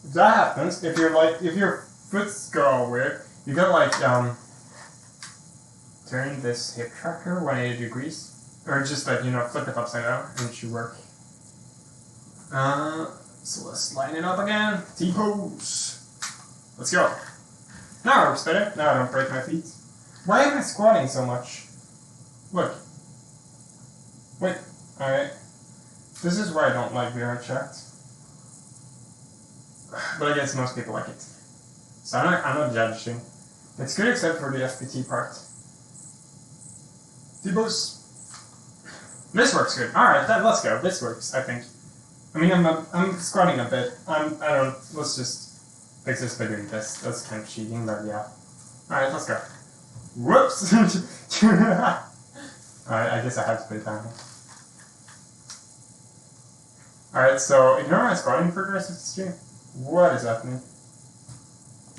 If that happens, if your foot's go all weird, you gotta like turn this hip tracker 180 degrees, or just like flip it upside down, and it should work. So let's line it up again. T-pose. Let's go. Now it works better. Now I don't break my feet. Why am I squatting so much? Look. Wait. Alright. This is why I don't like VR chat. But I guess most people like it. So I'm not judging. It's good except for the FPT part. T-pose. This works good. Alright, let's go. This works, I think. I mean, I'm squatting a bit. Let's just fix this by doing this. That's kind of cheating, but yeah. Alright, let's go. Whoops! Alright, I guess I have to put it down. Alright, so ignore my squatting for the rest of the stream. What is happening?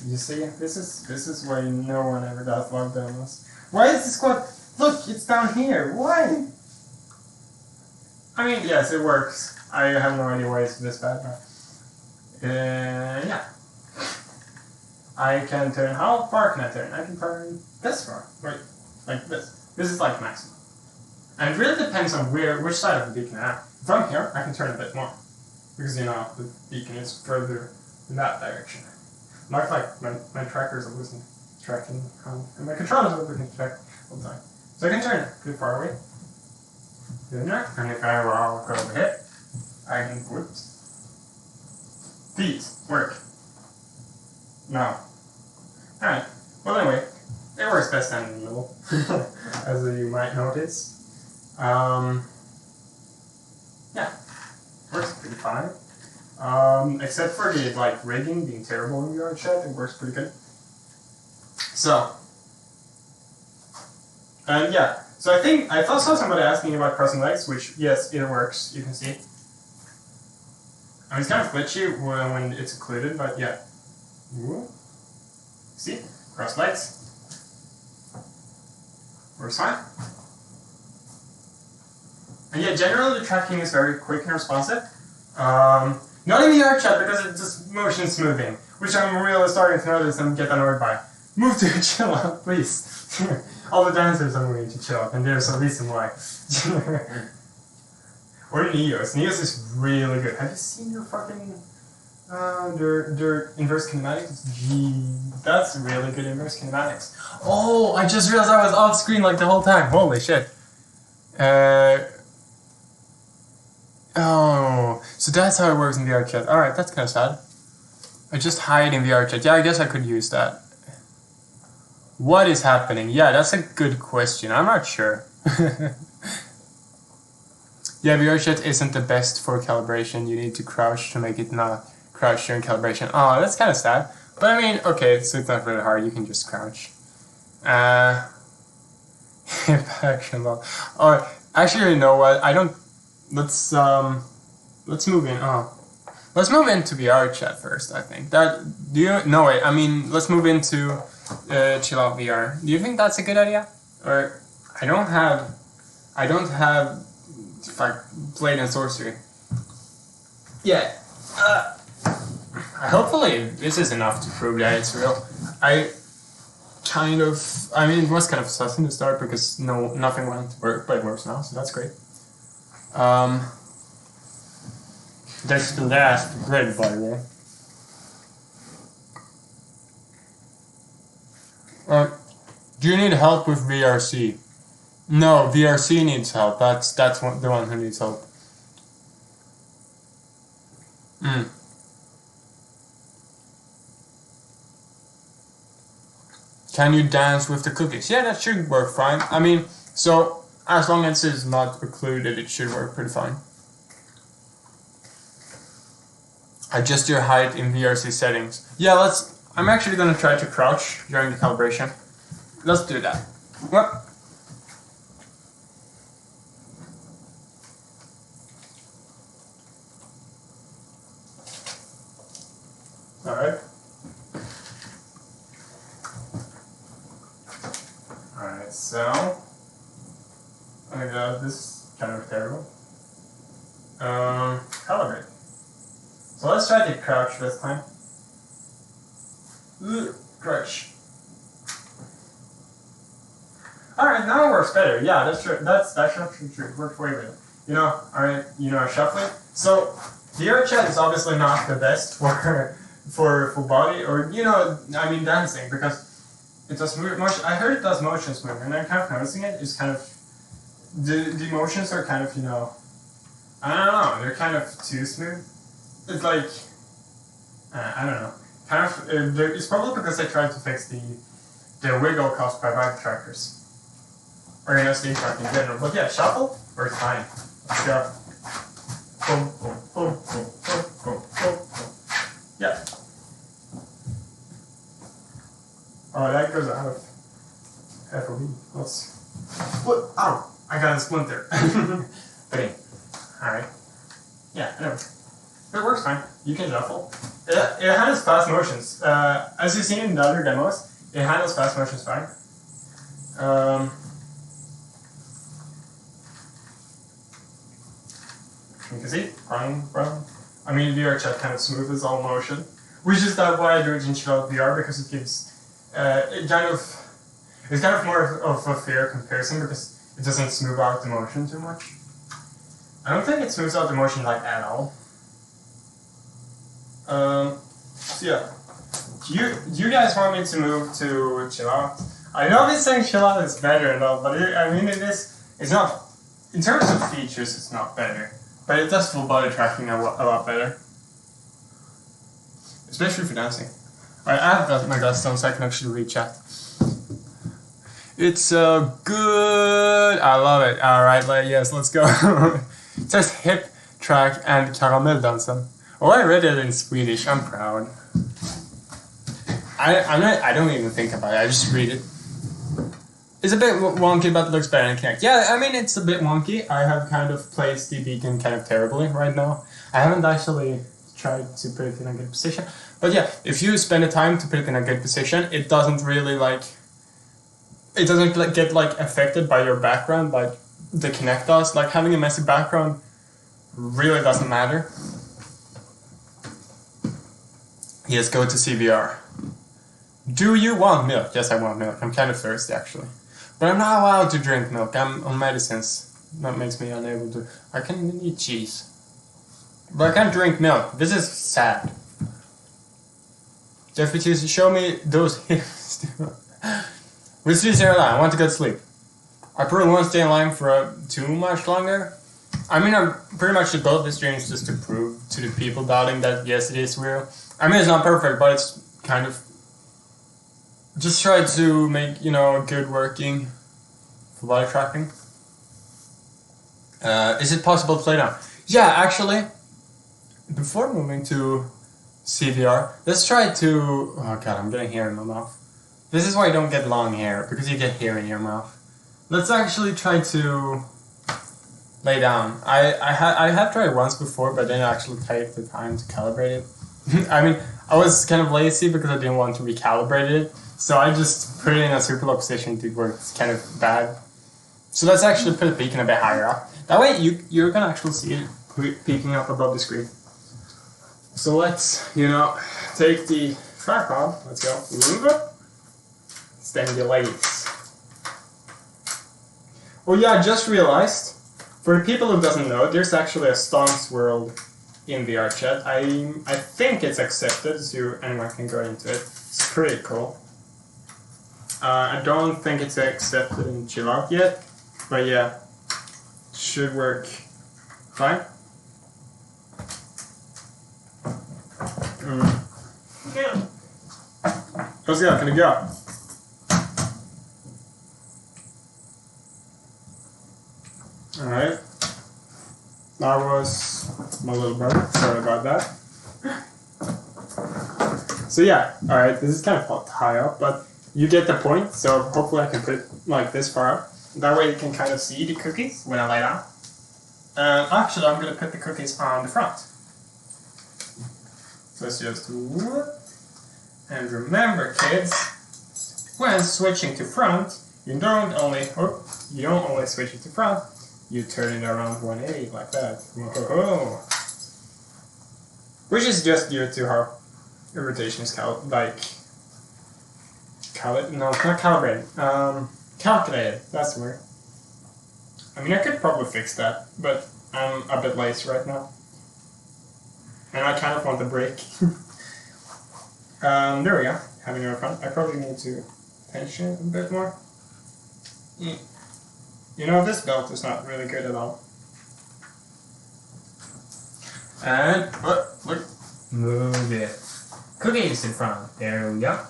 You see, this is why no one ever does log demos. Why is the squat? Look, it's down here. Why? I mean, yes, it works. I have no idea why it's this bad, but yeah. I can turn. How far can I turn? I can turn this far. Right, like this. This is like maximum. And it really depends on which side of the beacon I am. If I'm here, I can turn a bit more, because the beacon is further in that direction. Not like my trackers are losing tracking, and my controllers are losing track all the time. So I can turn it pretty far away. And if I walk over here, I can whoops. Feet work. No. Alright. Well anyway, it works best down in the middle, as you might notice. Yeah. Works pretty fine. Except for the rigging being terrible in VR chat, it works pretty good. So yeah. So I saw somebody asking about crossing legs, which yes, it works, you can see. I mean, it's kind of glitchy when it's occluded, but yeah. See? Cross legs. Works fine. And yeah, generally the tracking is very quick and responsive. Not in the VR chat because it's just motion smoothing, which I'm really starting to notice and get annoyed by. Move to chill out, please. All the dancers are moving to chill out, and there's a reason why. Or Neos. Neos is really good. Have you seen their fucking their inverse kinematics? Gee, that's really good inverse kinematics. Oh, I just realized I was off screen like the whole time. Holy shit. Oh, so that's how it works in VR chat. Alright, that's kind of sad. I just hide in VR chat. Yeah, I guess I could use that. What is happening? Yeah, that's a good question. I'm not sure. Yeah, VR chat isn't the best for calibration. You need to crouch to make it not crouch during calibration. Oh, that's kind of sad. But I mean, okay, so it's not really hard. You can just crouch. Action ball. Oh, actually, you know what? I don't. Let's move in. Oh, let's move into VR chat first. I think that. Do you? No wait. I mean, let's move into chill out VR. Do you think that's a good idea? Or I don't have like blade and sorcery. Yeah. Hopefully this is enough to prove that it's real. I mean, it was kind of sus in the start because nothing went to work, but it works now, so that's great. There's the last grid, by the way. Do you need help with VRC? No, VRC needs help. That's the one who needs help. Can you dance with the cookies? Yeah, that should work fine. I mean, so as long as it's not occluded, it should work pretty fine. Adjust your height in VRC settings. Yeah, I'm actually gonna try to crouch during the calibration. Let's do that. What? Alright. Alright, so I got this kind of terrible. Calibrate. So let's try to crouch this time. Crouch. Alright, now it works better. Yeah, that's true. That's actually true. Works way better. You know, alright, shuffling. So the air chat is obviously not the best for full body or dancing because it does motion. I heard it does motion smooth, and I'm kind of noticing it. It's kind of the motions are kind of I don't know. They're kind of too smooth. It's like I don't know. Kind of. It's probably because I tried to fix the wiggle caused by vibe trackers. Or sleep track in general. But yeah, shuffle works fine. Let's go. Boom, boom, boom, boom, boom, boom, boom, boom. Yeah. Oh, that goes out of FOV. What? Ow! I got a splinter. Okay. Alright. Yeah, anyway. It works fine. You can shuffle. It handles fast motions. As you've seen in the other demos, it handles fast motions fine. You can see, fine. I mean, VR chat kind of smoothes all motion, which is why I do it in VR because it gives it's kind of more of a fair comparison because it doesn't smooth out the motion too much. I don't think it smooths out the motion like at all. So yeah, do you guys want me to move to chill out? I know this saying chill out is better and all, but it's not, in terms of features, it's not better. But it does full body tracking a lot better. Especially for dancing. Alright, I have got my glasses on so I can actually read chat. It's so good! I love it. Alright, yes, let's go. It says hip track and karamelldansen. Oh, I read it in Swedish. I'm proud. I don't even think about it. I just read it. It's a bit wonky, but it looks better in Kinect. Yeah, I mean, it's a bit wonky. I have kind of placed the beacon kind of terribly right now. I haven't actually tried to put it in a good position. But yeah, if you spend the time to put it in a good position, it doesn't really get affected by your background like the Kinect does. Like having a messy background really doesn't matter. Yes, go to CVR. Do you want milk? Yes, I want milk. I'm kind of thirsty actually. But I'm not allowed to drink milk. I'm on medicines. That makes me unable to. I can even eat cheese. But I can't drink milk. This is sad. Jeff, please show me those hips. With Swiss Airline, I want to go to sleep. I probably won't stay in line for too much longer. I mean, I pretty much did both the streams just to prove to the people doubting that yes, it is real. I mean, it's not perfect, but it's kind of... Just try to make, good working for body tracking. Is it possible to play now? Yeah, actually, before moving to CVR, let's try to... Oh god, I'm getting hair in my mouth. This is why you don't get long hair, because you get hair in your mouth. Let's actually try to lay down. I have tried once before, but then I actually take the time to calibrate it. I mean, I was kind of lazy because I didn't want to recalibrate it. So I just put it in a super low position. It worked kind of bad. So let's actually put the beacon a bit higher up. That way you're gonna actually see it peeking up above the screen. So let's, take the tripod. Let's go. Stand the legs. Oh yeah, I just realized, for the people who doesn't know, there's actually a StonX world in VR chat. I think it's accepted, so anyone can go into it. It's pretty cool. I don't think it's accepted in Chill Out yet, but yeah, it should work fine. Yeah. Let's go, can it go? Alright. That was my little brother, sorry about that. So yeah, alright, this is kind of high up, but you get the point, so hopefully I can put it like this far up. That way you can kind of see the cookies when I lay down. Actually, I'm going to put the cookies on the front. So let's just whoop. And remember, kids, when switching to front, you don't only switch it to front, you turn it around 180 like that. Whoa. Which is just due to how rotation is calculated. That's the word. I mean, I could probably fix that, but I'm a bit lazy right now. And I kind of want a break. There we go. Having a front. I probably need to tension it a bit more. This belt is not really good at all. And look, move it. Cookies in front. There we go.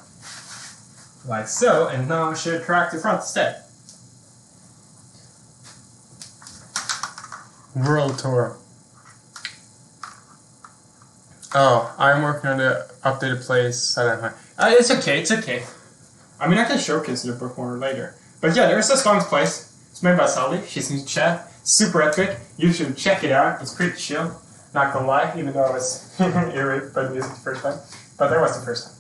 Like so, and now I should track the front instead. World Tour. Oh, I'm working on the updated place. It's okay. I mean, I can showcase the book more later. But yeah, there's a StonX place. It's made by Sally. She's in chat. Super epic. You should check it out. It's pretty chill. Not gonna lie, even though I was irritated by the music the first time. But that was the first time.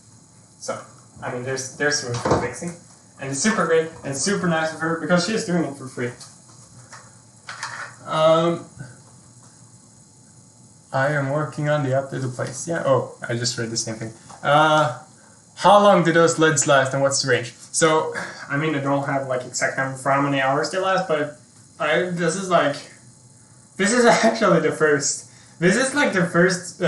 So, I mean, there's room for fixing. And it's super great and super nice of her because she's doing it for free. I am working on the updated place. Yeah, oh, I just read the same thing. How long do those LEDs last and what's the range? So, I mean, I don't have like exact number for how many hours they last, but this is actually the first. This is like the first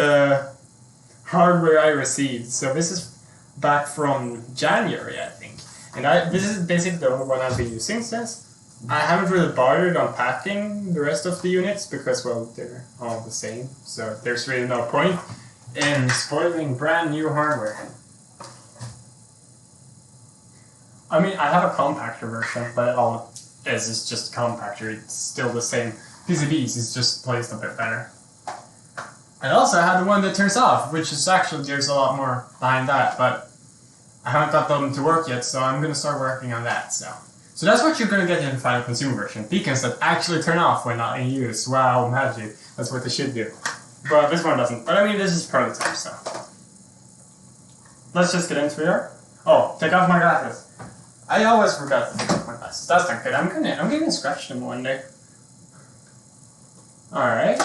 hardware I received. So this is back from January, I think. And this is basically the only one I've been using since. I haven't really bothered unpacking the rest of the units because, well, they're all the same. So there's really no point in spoiling brand new hardware. I mean, I have a compactor version, but all it is just a compactor. It's still the same PCBs, it's just placed a bit better. And also I have the one that turns off, which is actually, there's a lot more behind that, but I haven't got them to work yet, so I'm going to start working on that. So that's what you're going to get in the final consumer version. Beacons that actually turn off when not in use. Wow, magic. That's what they should do. But this one doesn't. But I mean, this is prototype, so. Let's just get into VR. Oh, take off my glasses. I always forgot to take off my glasses. That's not good. I'm gonna scratch them one day. Alright.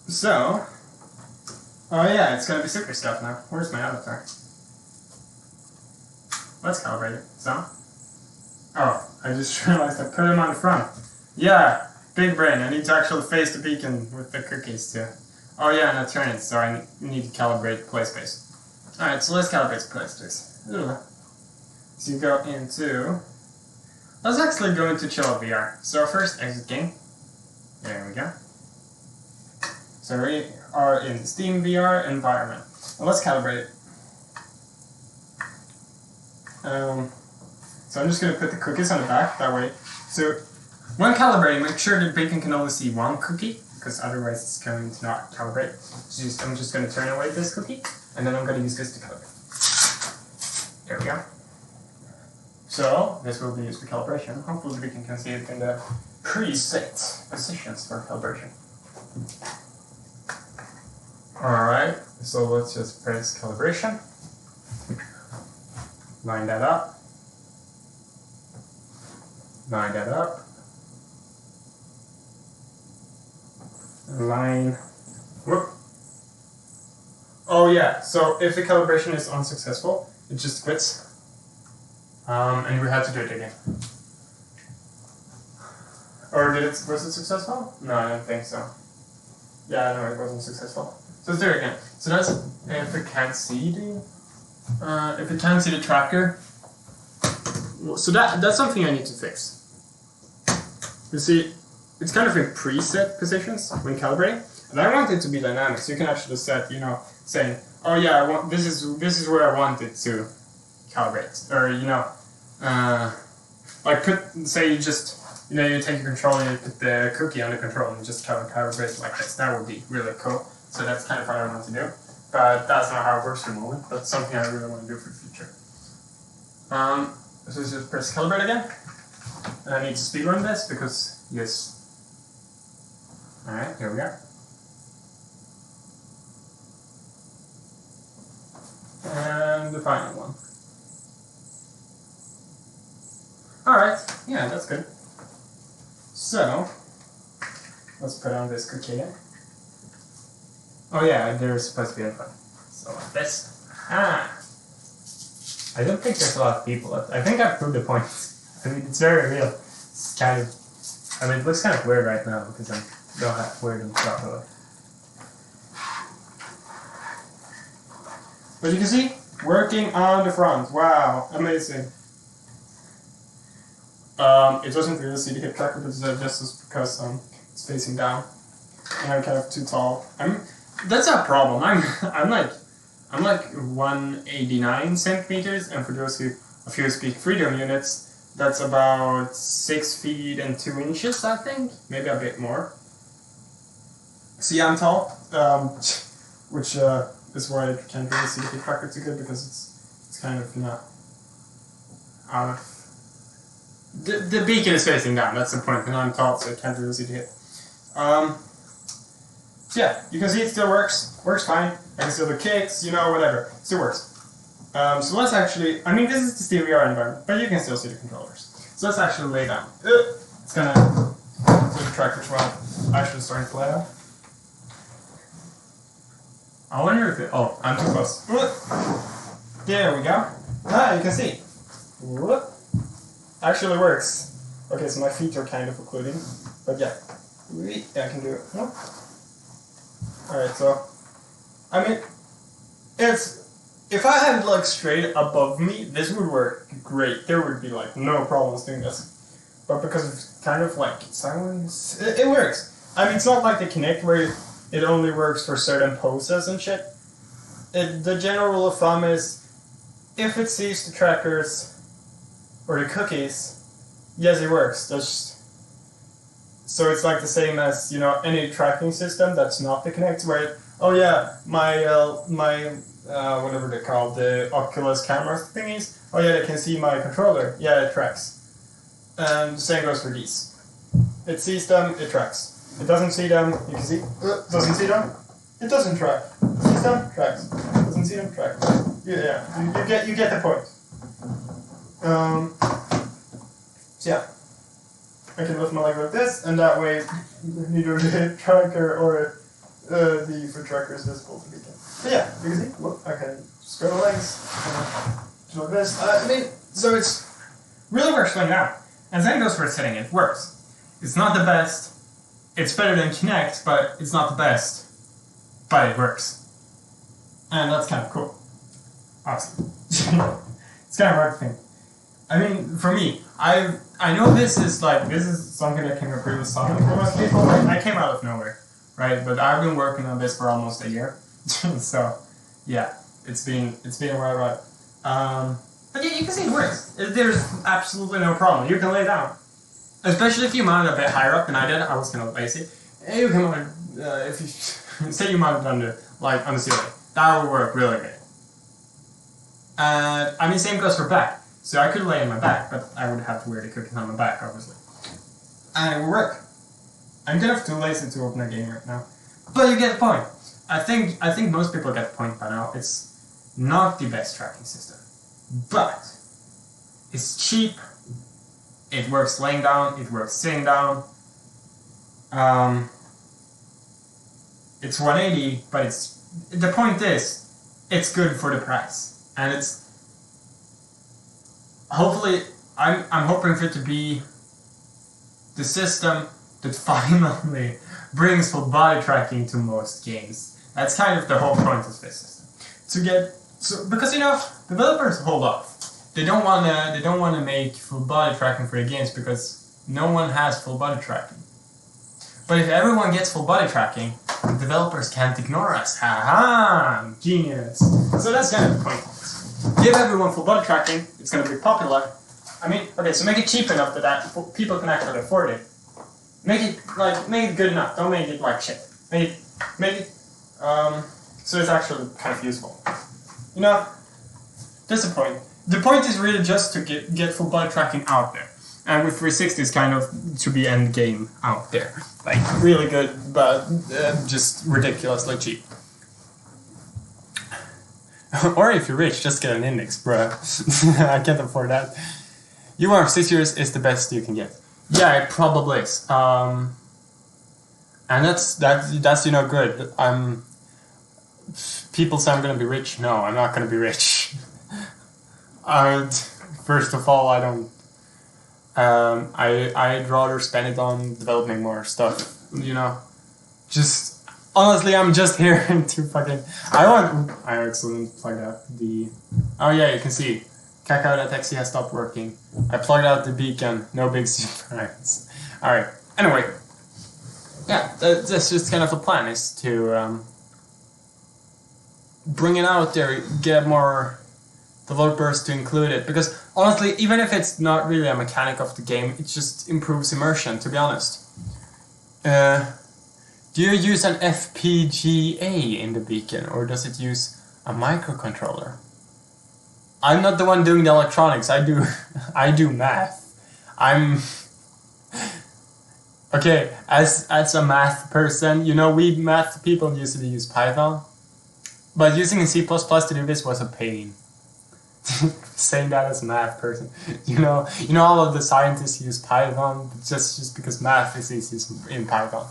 So. Oh yeah, it's gonna be super stuff now. Where's my avatar? Let's calibrate it. So. Oh, I just realized I put him on the front. Yeah, big brain. I need to actually face the beacon with the cookies too. Oh yeah, and I turn it, so I need to calibrate play space. Alright, so let's calibrate play space. So you go into... Let's actually go into Chill Out VR. So first, exit game. There we go. So we are in the Steam VR environment. And let's calibrate it. So I'm just going to put the cookies on the back, that way. So when calibrating, make sure the beacon can only see one cookie, because otherwise it's going to not calibrate. So I'm just going to turn away this cookie, and then I'm going to use this to calibrate. There we go. So this will be used for calibration. Hopefully the beacon can see it in the preset positions for calibration. Alright, so let's just press calibration. Line that up. line that up. Line. Whoop. Oh yeah, so if the calibration is unsuccessful, it just quits. And we had to do it again. Or was it successful? No, I don't think so. Yeah, no, it wasn't successful. So let's do it again. So that's if it can't see the tracker. So that's something I need to fix. You see, it's kind of in preset positions when calibrating, and I want it to be dynamic. So you can actually set, saying, oh yeah, this is where I want it to calibrate, or like say you just. You take your controller and you put the cookie on the controller and just calibrate it like this. That would be really cool. So that's kind of what I want to do. But that's not how it works for the moment. That's something I really want to do for the future. So just press calibrate again. And I need to speedrun this because, yes. Alright, here we go. And the final one. Alright, yeah, that's good. So, let's put on this cookie again. Oh yeah, there's supposed to be a button. So like this. I don't think there's a lot of people left. I think I've proved the point. I mean, it's very real. It's kind of... it looks kind of weird right now because I don't have weird and properly. But you can see, working on the front. Wow, amazing. It doesn't really see the hip tracker, but just because it's facing down, and I'm kind of too tall. That's a problem. I'm like 189 centimeters, and for those of you who speak freedom units, that's about 6 feet and 2 inches, I think, maybe a bit more. So yeah, I'm tall, which is why I can't really see the hip tracker too good because it's kind of out of. The beacon is facing down, that's the point, and I'm tall, so I can't really see the hip. So yeah, you can see it still works fine. I can still do kicks, whatever, still works. So let's actually, this is the SteamVR environment, but you can still see the controllers. So let's actually lay down. It's gonna, so the trackers will actually starting to lay down. I wonder if oh, I'm too close. There we go. You can see. Actually works. Okay, so my feet are kind of occluding, but yeah. I can do it. Alright, so, if I had it straight above me, this would work great. There would be no problems doing this. But because it's kind of silence, it works. It's not like the Kinect where it only works for certain poses and shit. The general rule of thumb is, if it sees the trackers or the cookies, yes, it works. So it's the same as any tracking system that's not the Kinect, where oh yeah, my whatever they're called, the Oculus camera thingies. Oh yeah, they can see my controller. Yeah, it tracks. And the same goes for these. It sees them, it tracks. It doesn't see them. You can see. Doesn't see them. It doesn't track. Sees them, tracks. Doesn't see them, tracks. Yeah, you get the point. So yeah, I can lift my leg like this, and that way neither the tracker or the foot tracker is visible to beacon. So yeah, you can see, look, I can spread my legs, just like this. So it's really works right now. And same goes for setting, it works. It's not the best, it's better than Kinect, but it's not the best, but it works. And that's kind of cool. Awesome. It's kind of hard to think. For me, I know this is something that can agree with some for most people. I came out of nowhere, right? But I've been working on this for almost a year, so yeah, it's been a while, right? But yeah, you can see it works. There's absolutely no problem. You can lay down, especially if you mount it a bit higher up than I did. I was kind of lazy. You can mount if you say you mount it on the ceiling, that would work really good. And same goes for back. So I could lay on my back, but I would have to wear the cookies on my back, obviously. And it would work. I'm kind of too lazy to open a game right now. But you get the point. I think most people get the point by now. It's not the best tracking system. But it's cheap, It works laying down, it works sitting down. It's 180, but the point is, it's good for the price, and it's hopefully I'm hoping for it to be the system that finally brings full body tracking to most games. That's kind of the whole point of this system. Because developers hold off. They don't wanna make full body tracking for the games because no one has full body tracking. But if everyone gets full body tracking, the developers can't ignore us. Ha-ha! Genius! So that's kind of the point. Give everyone full body tracking, it's gonna be popular. I mean, okay, so make it cheap enough that people can actually afford it. Make it good enough. Don't make it like shit. Make it so it's actually kind of useful. That's the point. The point is really just to get full body tracking out there. And with 360 it's kind of to be end game out there. Like, really good, but just ridiculously cheap. Or if you're rich, just get an index, bruh. I can't afford that. UR 6 years is the best you can get. Yeah, it probably is. And that's good. People say I'm gonna be rich. No, I'm not gonna be rich. First of all, I don't. I'd rather spend it on developing more stuff. Just honestly, I'm just here to fucking. I accidentally plugged out the. Oh yeah, you can see. Kakao.exe has stopped working. I plugged out the beacon. No big surprise. All right. Anyway, yeah, that's just kind of the plan, is to bring it out there, get more developers to include it, because honestly, even if it's not really a mechanic of the game, it just improves immersion, to be honest. Do you use an Fpga in the beacon, or does it use a microcontroller? I'm not the one doing the electronics, I do math. Okay, as a math person, we math people usually use Python, but using C++ to do this was a pain. Saying that as a math person, all of the scientists use Python just because math is easy in Python.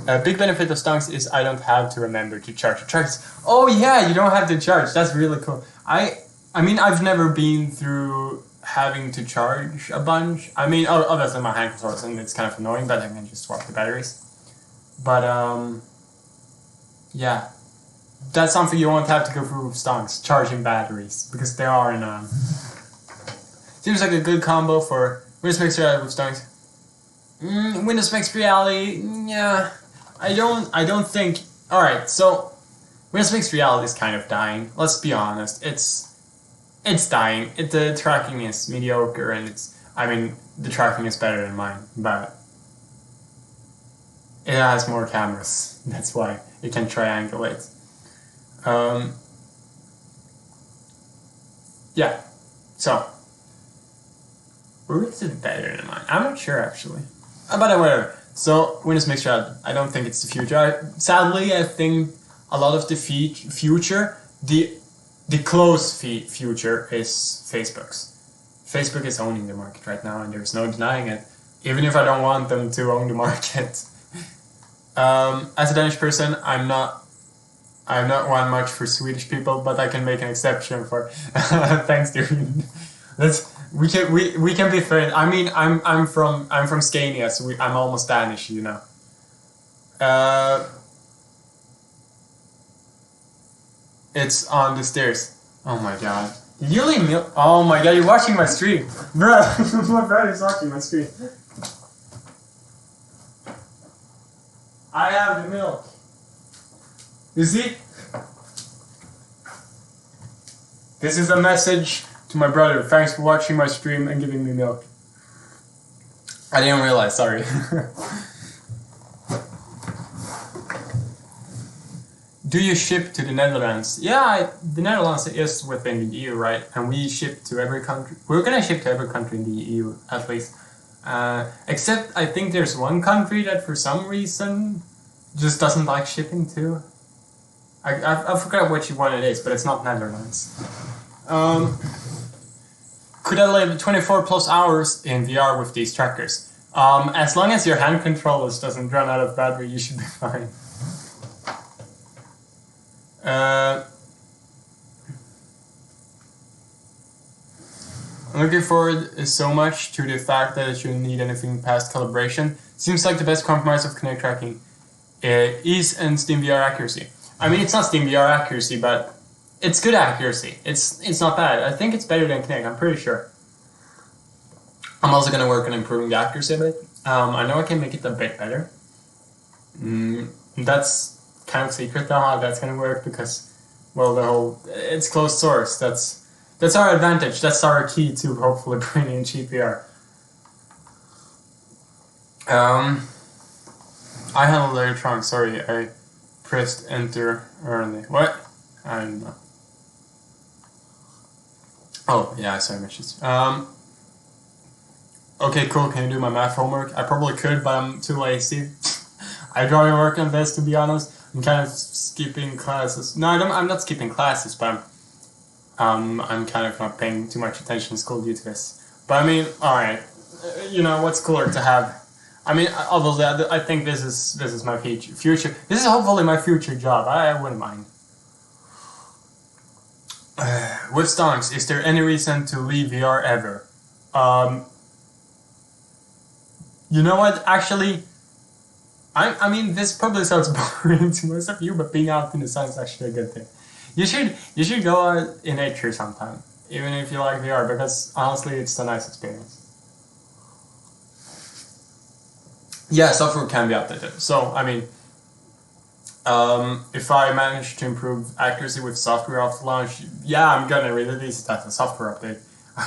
A big benefit of StonX is I don't have to remember to charge the charges. Oh yeah, you don't have to charge. That's really cool. I mean, I've never been through having to charge a bunch. I mean, other than my hand controls, and it's kind of annoying, but I can just swap the batteries. But yeah. That's something you won't have to go through with StonX, charging batteries, because they are in seems like a good combo for Windows Mixed Reality with StonX. Windows Mixed Reality, yeah, I don't think. All right, so Windows Mixed Reality is kind of dying. Let's be honest, it's dying. The tracking is mediocre, and the tracking is better than mine, but it has more cameras. That's why it can triangulate. Yeah, so or is it better than mine? I'm not sure actually. But whatever. So Windows Mixed Reality, I don't think it's the future. Sadly, I think a lot of the future, the close future is Facebook's. Facebook is owning the market right now, and there's no denying it. Even if I don't want them to own the market. As a Danish person, I'm not one much for Swedish people, but I can make an exception for. Thanks, dude. We can be friends. I mean, I'm from Scania, so I'm almost Danish, It's on the stairs. Oh my god. Did you leave milk? Oh my god, you're watching my stream, bro. My brother's watching my stream. I have the milk. You see? This is a message to my brother. Thanks for watching my stream and giving me milk. I didn't realize, sorry. Do you ship to the Netherlands? Yeah, the Netherlands is within the EU, right? And we ship to every country. We're gonna ship to every country in the EU, at least. Except I think there's one country that for some reason just doesn't like shipping to. I forgot which one it is, but it's not Netherlands. Could I live 24 plus hours in VR with these trackers? As long as your hand controllers doesn't run out of battery, you should be fine. I'm looking forward so much to the fact that it shouldn't need anything past calibration. Seems like the best compromise of Kinect tracking. Ease and SteamVR accuracy. I mean, it's not SteamVR accuracy, but it's good accuracy. It's not bad. I think it's better than Kinect, I'm pretty sure. I'm also going to work on improving the accuracy a bit. I know I can make it a bit better. That's kind of secret though, how that's going to work, because, well, it's closed source. That's our advantage. That's our key to hopefully bringing in cheap VR. I handled the electronics. Sorry, I pressed enter early. What? I don't know. Oh, yeah, I saw messages. Okay, cool. Can you do my math homework? I probably could, but I'm too lazy. I'd rather work on this, to be honest. I'm kind of skipping classes. No, I'm not skipping classes, but I'm kind of not paying too much attention in school due to this. But I mean, alright. You know, what's cooler to have? I mean, obviously, I think this is my future. This is hopefully my future job. I wouldn't mind. With StonX, is there any reason to leave VR ever? You know what? Actually, I mean, this probably sounds boring to most of you, but being out in the sun is actually a good thing. You should go out in nature sometime, even if you like VR, because honestly, it's a nice experience. Yeah, software can be updated. So, I mean, if I manage to improve accuracy with software after launch, yeah, I'm gonna release it as a software update.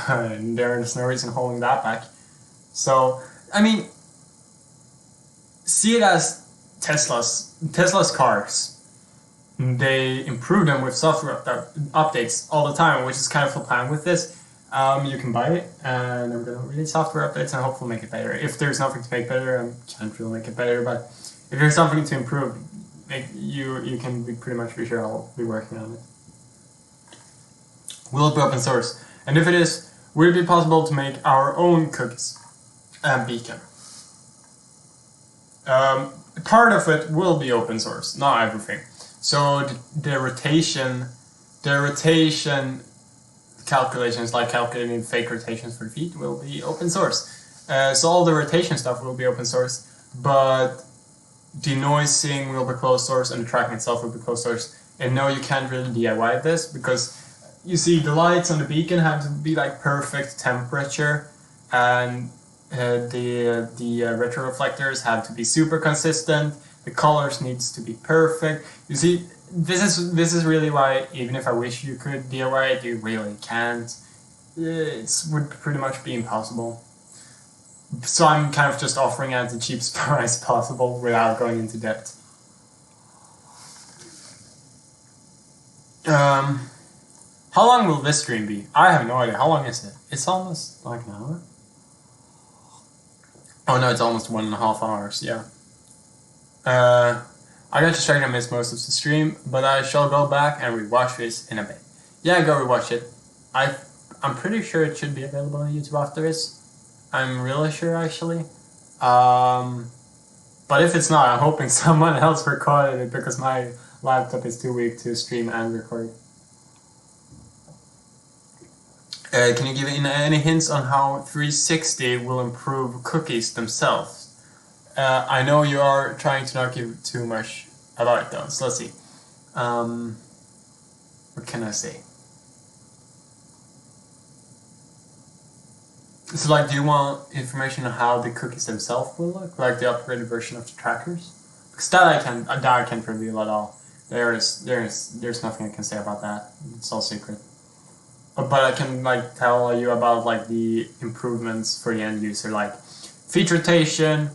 And there's no reason holding that back. So, I mean, see it as Tesla's cars. They improve them with software updates all the time, which is kind of the plan with this. You can buy it, and I'm going to release software updates and hopefully make it better. If there's nothing to make better, I can't really make it better, but if there's something to improve, you can pretty much be sure I'll be working on it. Will it be open source? And if it is, will it be possible to make our own cookies and beacon? Part of it will be open source, not everything. So the rotation calculations, like calculating fake rotations for feet, will be open source. So all the rotation stuff will be open source, but denoising will be closed source and the tracking itself will be closed source. And no, you can't really DIY this, because you see the lights on the beacon have to be like perfect temperature, and the retroreflectors have to be super consistent. The colors needs to be perfect. You see, this is really why, even if I wish you could DIY it, you really can't. It would pretty much be impossible. So I'm kind of just offering at the cheapest price possible without going into debt. How long will this stream be? I have no idea. How long is it? It's almost like an hour. Oh no, it's almost 1.5 hours, yeah. I got distracted and missed most of the stream, but I shall go back and rewatch this in a bit. Yeah, go rewatch it. I'm pretty sure it should be available on YouTube after this. I'm really sure, actually. But if it's not, I'm hoping someone else recorded it, because my laptop is too weak to stream and record. Can you give any hints on how 360 will improve cookies themselves? I know you are trying to not give too much about it though, so let's see. What can I say? So like, do you want information on how the cookies themselves will look? Like the upgraded version of the trackers? Because that I can't reveal at all. There's nothing I can say about that. It's all secret. But I can like tell you about like the improvements for the end user, like feet rotation,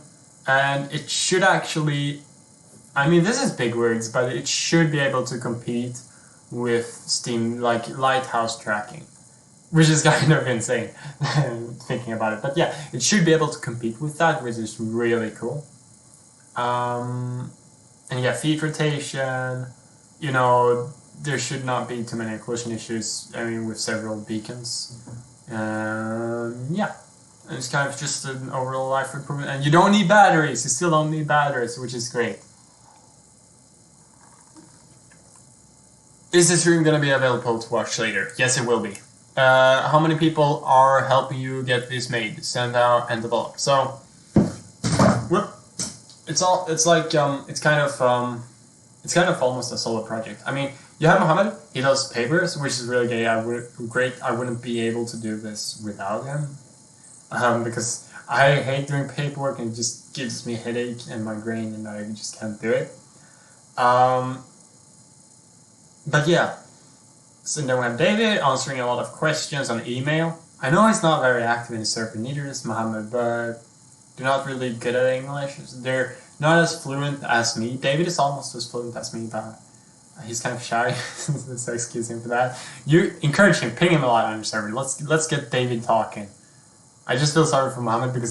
and it should actually, I mean, this is big words, but it should be able to compete with Steam, like lighthouse tracking, which is kind of insane thinking about it. But yeah, it should be able to compete with that, which is really cool. And yeah, feet rotation, you know, there should not be too many collision issues, I mean, with several beacons. Yeah, and it's kind of just an overall life improvement, and you don't need batteries. You still don't need batteries, which is great. Is this stream going to be available to watch later? Yes, it will be. How many people are helping you get this made, send out, and develop? So, it's kind of almost a solo project. I mean, you have Mohammed. He does papers, which is really great. I wouldn't be able to do this without him, because I hate doing paperwork and it just gives me a headache and migraine, and I just can't do it. But yeah, so then we have David answering a lot of questions on email. I know he's not very active in the server, neither is Mohammed, but they're not really good at English. They're not as fluent as me. David is almost as fluent as me, but he's kind of shy, so excuse him for that. You encourage him, ping him a lot on your server. Let's get David talking. I just feel sorry for Mohammed because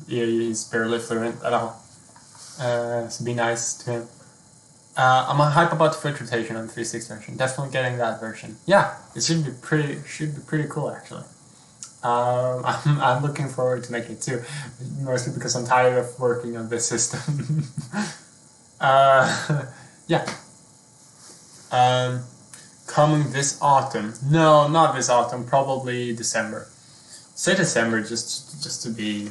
he's barely fluent at all. So be nice to him. I'm hype about the foot rotation on the 3.6 version. Definitely getting that version. Yeah, it should be pretty cool actually. I'm looking forward to making it too, mostly because I'm tired of working on this system. Yeah. Coming this autumn? No, not this autumn. Probably December. Say December just to be.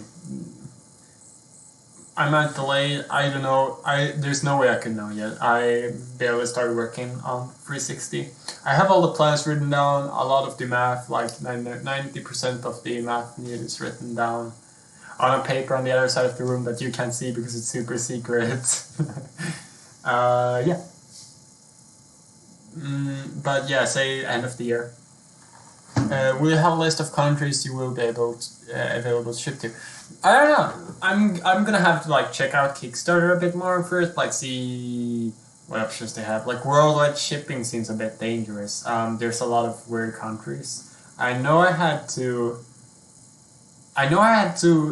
I might delay. I don't know. There's no way I can know yet. I barely started working on 360. I have all the plans written down. A lot of the math, like 90% of the math needed, is written down on a paper on the other side of the room that you can't see because it's super secret. Yeah. But yeah, say end of the year. We'll have a list of countries you will be available to ship to. I don't know. I'm gonna have to like check out Kickstarter a bit more first, like see what options they have. Like worldwide shipping seems a bit dangerous. There's a lot of weird countries. I know I had to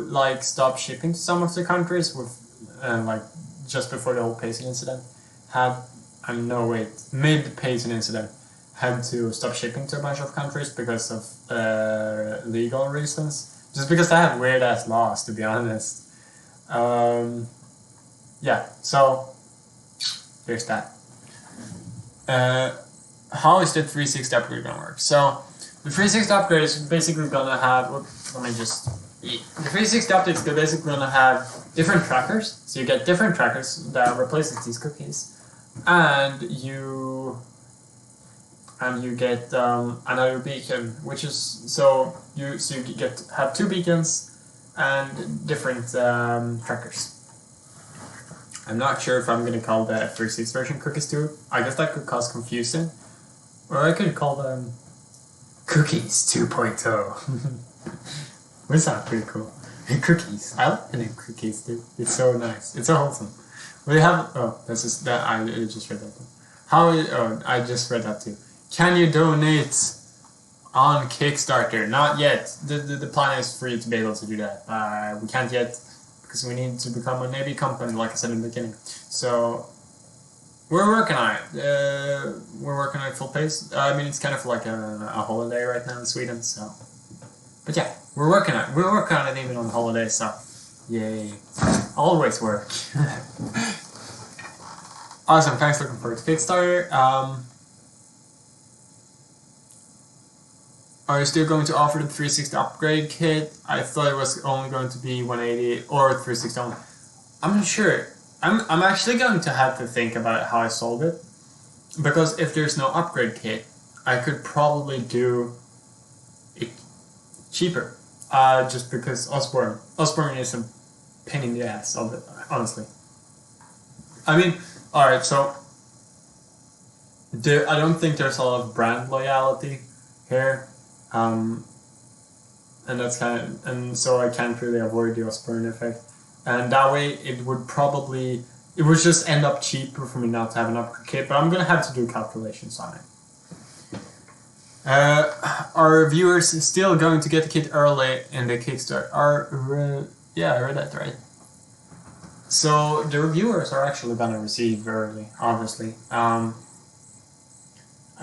like stop shipping to some of the countries with like just before the whole pacing incident. Mid pacing incident had to stop shipping to a bunch of countries because of legal reasons. Just because I have weird ass laws, to be honest. Yeah, so there's that. How is the 360 upgrade gonna work? So the 360 upgrade is basically gonna have. The 360 update is basically gonna have different trackers. So you get different trackers that replaces these cookies, and you get another beacon, which is so you have two beacons and different trackers. I'm not sure if I'm gonna call the 3.6 version cookies too. I guess that could cause confusion, or I could call them cookies 2.0. Which sounds pretty cool. Cookies. I like the name cookies too. It's so nice. It's so wholesome. We have. Oh, this is that. I just read that too. I just read that too. Can you donate on Kickstarter? Not yet. The plan is for you to be able to do that. We can't yet because we need to become a Navy company, like I said in the beginning. So we're working on it. We're working on it full pace. I mean, it's kind of like a holiday right now in Sweden. So, but yeah, we're working on it. We're working on it even on holiday. So, yay! Always work. Awesome. Thanks. Looking forward to Kickstarter. Are you still going to offer the 360 upgrade kit? I thought it was only going to be 180 or 360 only. I'm not sure. I'm actually going to have to think about how I solve it. Because if there's no upgrade kit, I could probably do it cheaper. Just because Osborne is a pain in the ass of it, honestly. I mean, alright, so I don't think there's a lot of brand loyalty here. And that's and so I can't really avoid the Osborne effect. And that way it would just end up cheaper for me not to have an upgrade kit, but I'm gonna have to do calculations on it. Are viewers still going to get the kit early in the Kickstarter? Yeah, I read that right. So the reviewers are actually gonna receive early, obviously.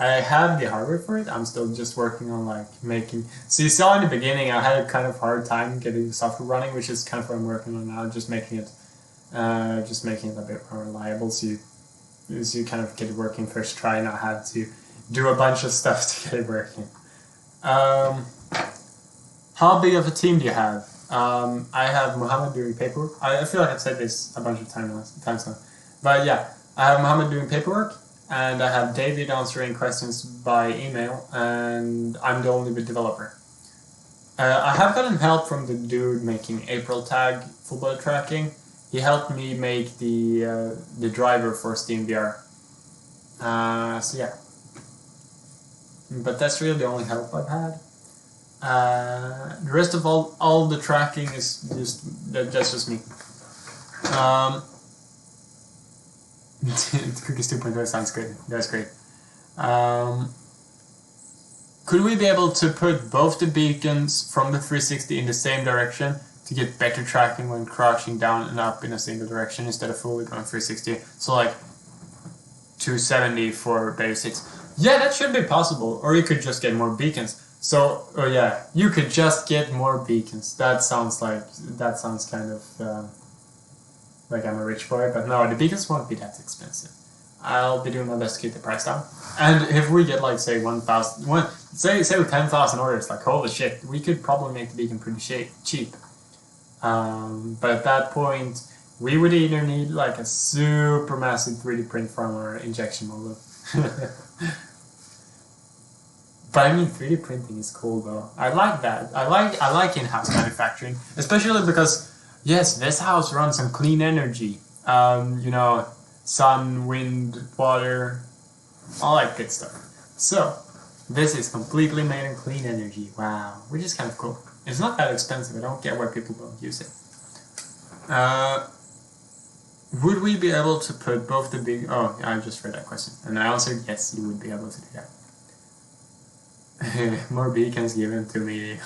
I have the hardware for it. I'm still just working on like making. So you saw in the beginning, I had a kind of hard time getting the software running, which is kind of what I'm working on now. Just making it a bit more reliable, so you kind of get it working first try, and not have to do a bunch of stuff to get it working. How big of a team do you have? I have Mohammed doing paperwork. I feel like I've said this a bunch of times now. But yeah, I have Mohammed doing paperwork, and I have David answering questions by email, and I'm the only developer. I have gotten help from the dude making April tag full body tracking. He helped me make the driver for SteamVR. So yeah. But that's really the only help I've had. The rest of all the tracking is that's just me. Cookies 2.0 sounds good. That's great. Could we be able to put both the beacons from the 360 in the same direction to get better tracking when crouching down and up in a single direction instead of fully going 360? So like 270 for basics. Yeah, that should be possible. Or you could just get more beacons. So, oh yeah, you could just get more beacons. That sounds kind of like I'm a rich boy, but no, the beacons won't be that expensive. I'll be doing my best to keep the price down. And if we get like say 1,000, say with 10,000 orders, like holy shit, we could probably make the beacon pretty cheap. But at that point, we would either need like a super massive 3D print from our injection molding. But I mean, 3D printing is cool though. I like that. I like in-house manufacturing, especially because yes, this house runs on clean energy. You know, sun, wind, water, all that good stuff. So this is completely made in clean energy. Wow, which is kind of cool. It's not that expensive. I don't get why people don't use it. Would we be able to put both the big... Oh, I just read that question. And I answered yes, you would be able to do that. More beacons given to me.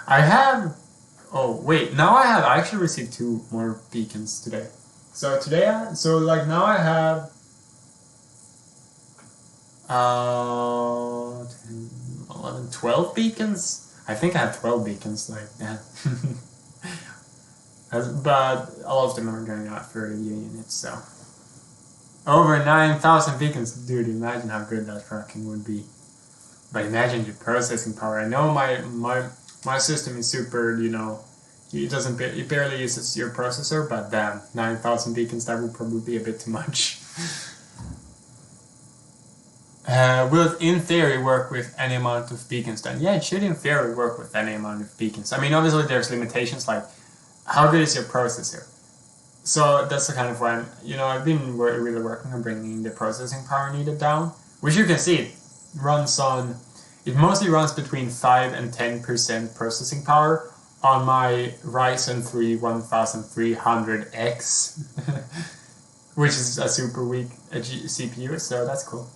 I have... Oh, wait. Now I actually received 2 more beacons today. So today, now I have... 10, 11, 12 beacons? I think I have 12 beacons, like that. But all of them are going out for the units, so... Over 9,000 beacons, dude, imagine how good that tracking would be. But imagine the processing power. I know my system is super, you know, it barely uses your processor, but damn, 9,000 beacons, that would probably be a bit too much. Will it in theory work with any amount of beacons then? Yeah, it should in theory work with any amount of beacons. I mean, obviously there's limitations like how good is your processor? So that's the kind of why I've been really working on bringing the processing power needed down, which you can see it mostly runs between 5 and 10% processing power on my Ryzen 3 1300X, which is a super weak CPU, so that's cool.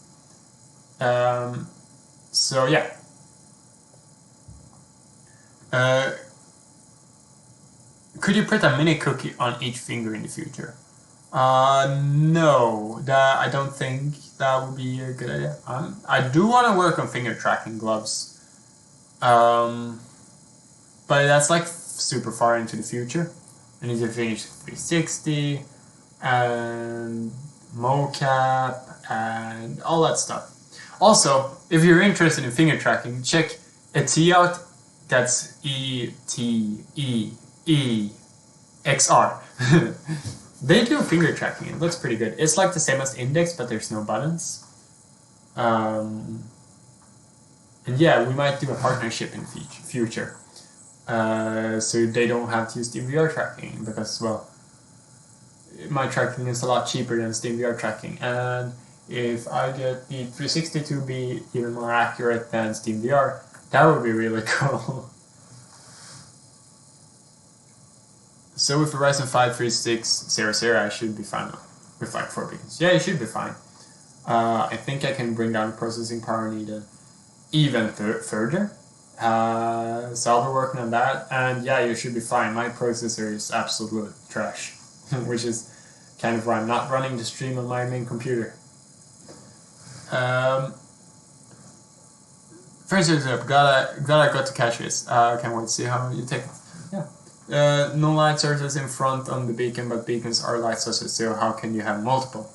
So yeah. Could you put a mini cookie on each finger in the future? No, I don't think that would be a good idea. I do want to work on finger tracking gloves, but that's like super far into the future. I need to finish 360 and mocap and all that stuff. Also, if you're interested in finger tracking, check ET out. That's ETEEXR. They do finger tracking. It looks pretty good. It's like the same as Index, but there's no buttons. And yeah, we might do a partnership in the future. So they don't have to use SteamVR tracking because, well, my tracking is a lot cheaper than SteamVR tracking. And if I get the 360 to be even more accurate than SteamVR, that would be really cool. So with the Ryzen 5 3600, I should be fine with like 4 beacons. Yeah, it should be fine. I think I can bring down the processing power needed even further. So I'll be working on that, and yeah, you should be fine. My processor is absolute trash, which is kind of why I'm not running the stream on my main computer. First is up. Glad I got to catch this. Can't wait to see how you take it. Yeah. No light sources in front on the beacon, but beacons are light sources, so how can you have multiple?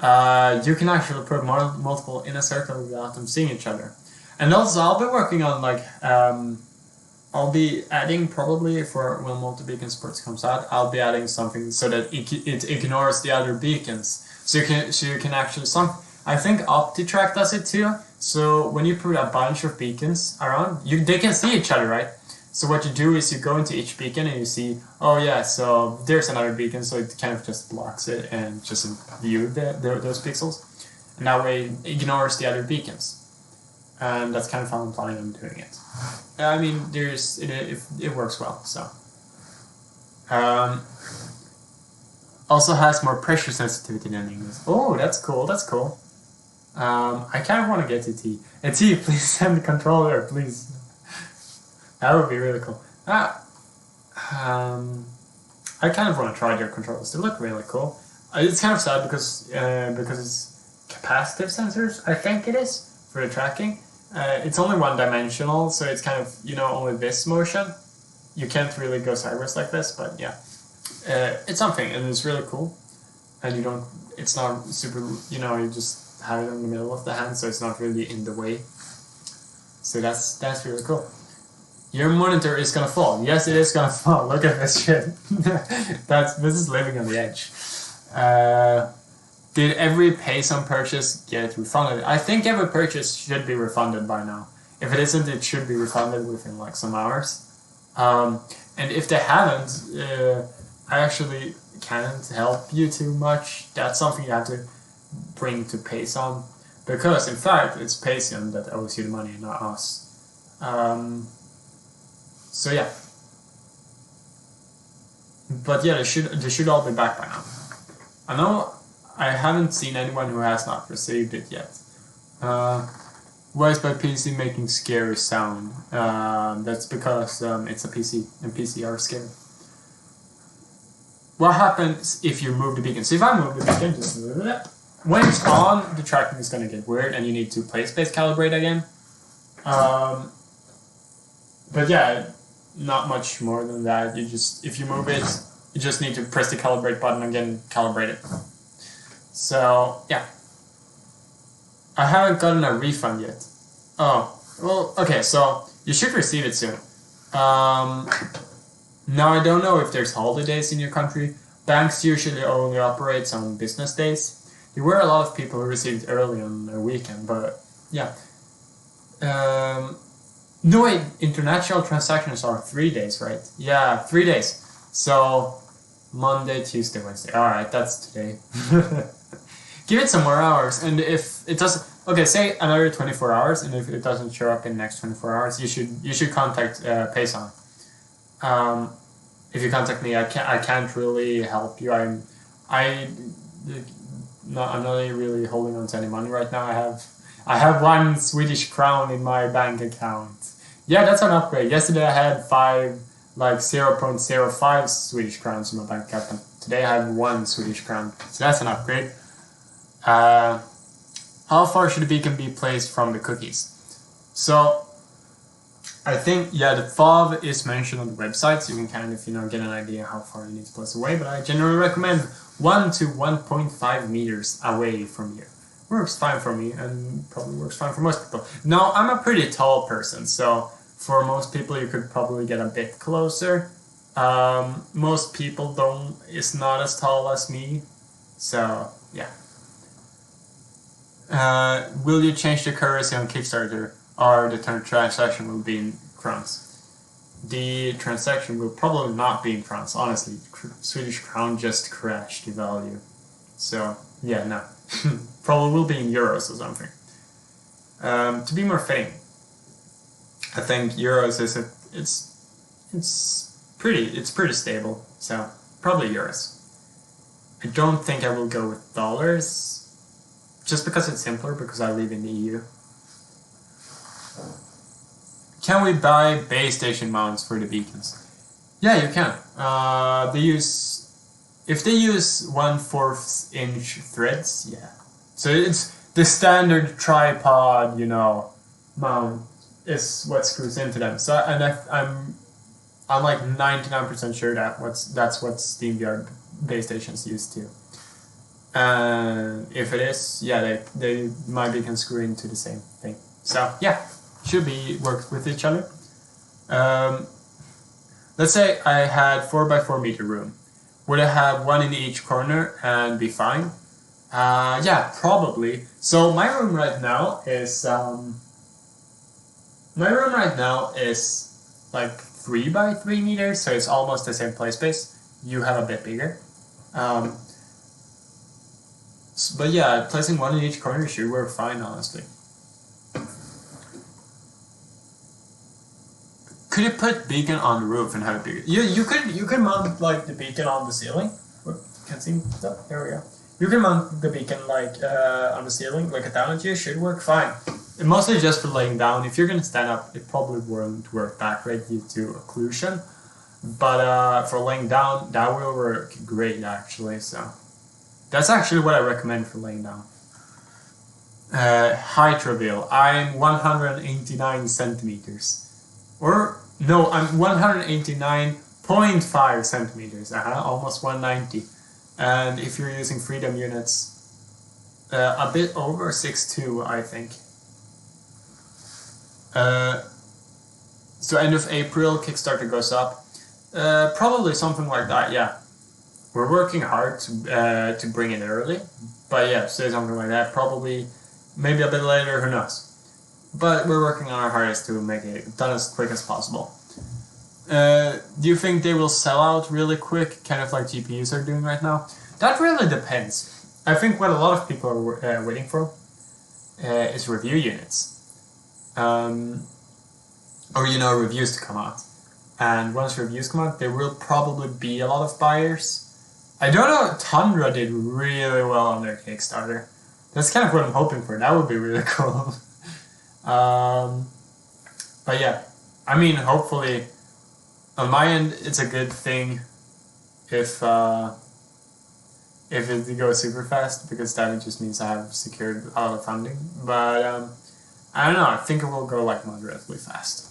You can actually put multiple in a circle without them seeing each other. And also, I'll be working on like I'll be adding probably for when multi-beacon supports comes out. I'll be adding something so that it ignores the other beacons. So you can actually I think OptiTrack does it too. So when you put a bunch of beacons around, they can see each other, right? So what you do is you go into each beacon and you see, oh yeah, so there's another beacon, so it kind of just blocks it and just view those pixels. And that way it ignores the other beacons. And that's kind of how I'm planning on doing it. I mean, it works well, so. Also has more pressure sensitivity than English. Oh, that's cool, that's cool. I kind of want to get to T. And T, please send the controller, please. That would be really cool. I kind of want to try their controllers. They look really cool. It's kind of sad because it's capacitive sensors, I think it is, for the tracking. It's only one-dimensional, so it's kind of, only this motion. You can't really go sideways like this, but yeah. It's something, and it's really cool. And it's not super, you just have it in the middle of the hand, so it's not really in the way. So that's really cool. Your monitor is gonna fall. Yes, it is gonna fall. Look at this shit. This is living on the edge. Did every Payson purchase get refunded? I think every purchase should be refunded by now. If it isn't, it should be refunded within like some hours. And if they haven't, I actually can't help you too much. That's something you have to bring to Payson, because in fact it's Payson that owes you the money, not us. So yeah. But yeah, they should all be back by now. I know I haven't seen anyone who has not received it yet. Why is my PC making scary sound? That's because it's a PC, and PC are scary. What happens if you move the beacon? So if I move the beacon, just when it's on, the tracking is going to get weird, and you need to place-based calibrate again. But yeah, not much more than that. If you move it, you just need to press the calibrate button again, calibrate it. So yeah, I haven't gotten a refund yet. Oh, well, okay, so you should receive it soon. Now I don't know if there's holidays in your country. Banks usually only operate on business days. There were a lot of people who received early on their weekend, but yeah. No, wait, international transactions are 3 days, right? Yeah, 3 days. So, Monday, Tuesday, Wednesday. Alright, that's today. Give it some more hours, and if it doesn't... Okay, say another 24 hours, and if it doesn't show up in the next 24 hours, you should contact Payson. If you contact me, I can't really help you. I'm not really holding on to any money right now. I have 1 Swedish crown in my bank account. Yeah, that's an upgrade. Yesterday I had 0.05 Swedish crowns in my bank account. Today I have 1 Swedish crown. So that's an upgrade. How far should the beacon be placed from the cookies? So I think, yeah, the FOV is mentioned on the website, so you can kind of, get an idea how far you need to place away, but I generally recommend 1 to 1.5 meters away from you. Works fine for me, and probably works fine for most people. Now, I'm a pretty tall person, so for most people you could probably get a bit closer. Most people is not as tall as me, so, yeah. Will you change the currency on Kickstarter, or the transaction will be in crowns? The transaction will probably not be in crowns, honestly. Swedish crown just crashed the value. So, yeah, no. Probably will be in euros or something. To be more fitting, I think euros it's pretty stable, so probably euros. I don't think I will go with dollars, just because it's simpler, because I live in the EU. Can we buy base station mounts for the beacons? Yeah, you can. If they use 1/4 inch threads, yeah. So the standard tripod, you know, mount is what screws into them. So, and I'm like 99% sure that's what SteamVR base stations used to. And if it is, yeah, they might be can screw into the same thing. So yeah, should be work with each other. Let's say I had 4x4 meter room. Would I have one in each corner and be fine? Yeah, probably. So my room right now is like 3x3 meters, so it's almost the same play space. You have a bit bigger. But yeah, placing one in each corner should work fine, honestly. Could you put beacon on the roof and have it bigger? You could mount like the beacon on the ceiling. Can't see stuff. There we go. You can mount the beacon like on the ceiling, like a down at you. Should work fine. Mostly just for laying down. If you're gonna stand up, it probably won't work that great due to occlusion. But for laying down, that will work great actually. So that's actually what I recommend for laying down. Height reveal. I'm 189 centimeters. Or no, I'm 189.5 centimeters. Almost 190. And if you're using freedom units, a bit over 6'2", I think. So end of April, Kickstarter goes up. Probably something like that, yeah. We're working hard to bring it early. But yeah, say something like that. Probably, maybe a bit later, who knows. But we're working on our hardest to make it done as quick as possible. Do you think they will sell out really quick, kind of like GPUs are doing right now? That really depends. I think what a lot of people are waiting for is review units. Or, you know, reviews to come out. And once reviews come out, there will probably be a lot of buyers. I don't know, Tundra did really well on their Kickstarter. That's kind of what I'm hoping for. That would be really cool. But yeah, I mean, hopefully, on my end, it's a good thing if it goes super fast, because that just means I have secured a lot of funding. But I don't know, I think it will go like moderately fast.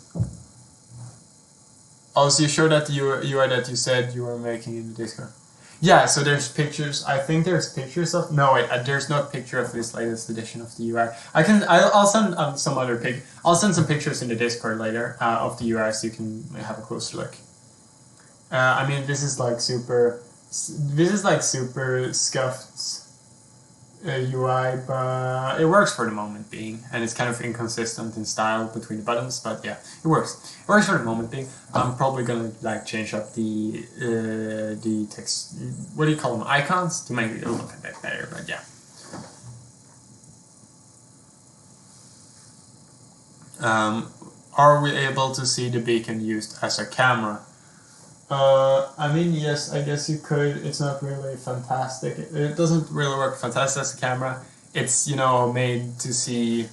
Also, you showed that the UI that you said you were making in the Discord. Yeah, so there's pictures. I think there's pictures of. No, wait. There's no picture of this latest edition of the UI. I'll send some other pic. I'll send some pictures in the Discord later of the UI, so you can have a closer look. I mean, this is like super scuffed UI, but it works for the moment being, and it's kind of inconsistent in style between the buttons. But yeah, it works. It works for the moment being. I'm probably gonna like change up the text. What do you call them? Icons to make it look a bit better. But yeah. Are we able to see the beacon used as a camera? I mean, yes, I guess you could. It's not really fantastic. It doesn't really work fantastic as a camera. It's, you know, made to see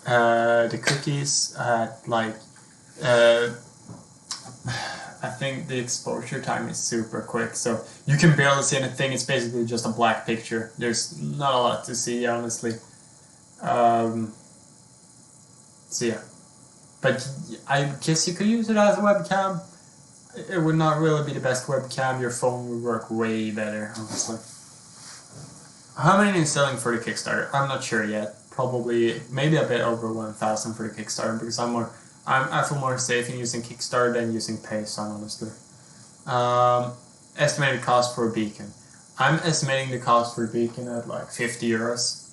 the cookies at like I think the exposure time is super quick, so you can barely see anything. It's basically just a black picture. There's not a lot to see, honestly. So yeah, but I guess you could use it as a webcam. It would not really be the best webcam. Your phone would work way better, honestly. How many is selling for the Kickstarter? I'm not sure yet. Probably, maybe a bit over 1,000 for the Kickstarter, because I feel more safe in using Kickstarter than using Payson, honestly. Estimated cost for a beacon. I'm estimating the cost for a beacon at like 50 euros.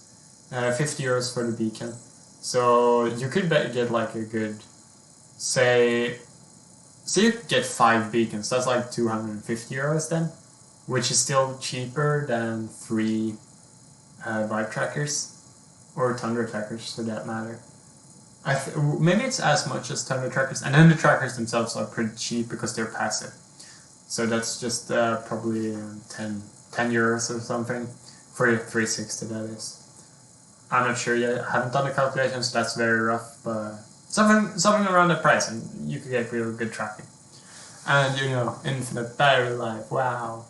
50 euros for the beacon. So you could get like a good, say you get 5 beacons. That's like 250 euros then, which is still cheaper than 3 vibe trackers, or Tundra trackers for that matter. Maybe it's as much as Tundra trackers, and then the trackers themselves are pretty cheap because they're passive. So that's just probably 10 euros or something for the 360, that is. I'm not sure yet. I haven't done the calculations, so that's very rough, but something around that price, and you could get really good tracking. And, you know, infinite battery life, wow.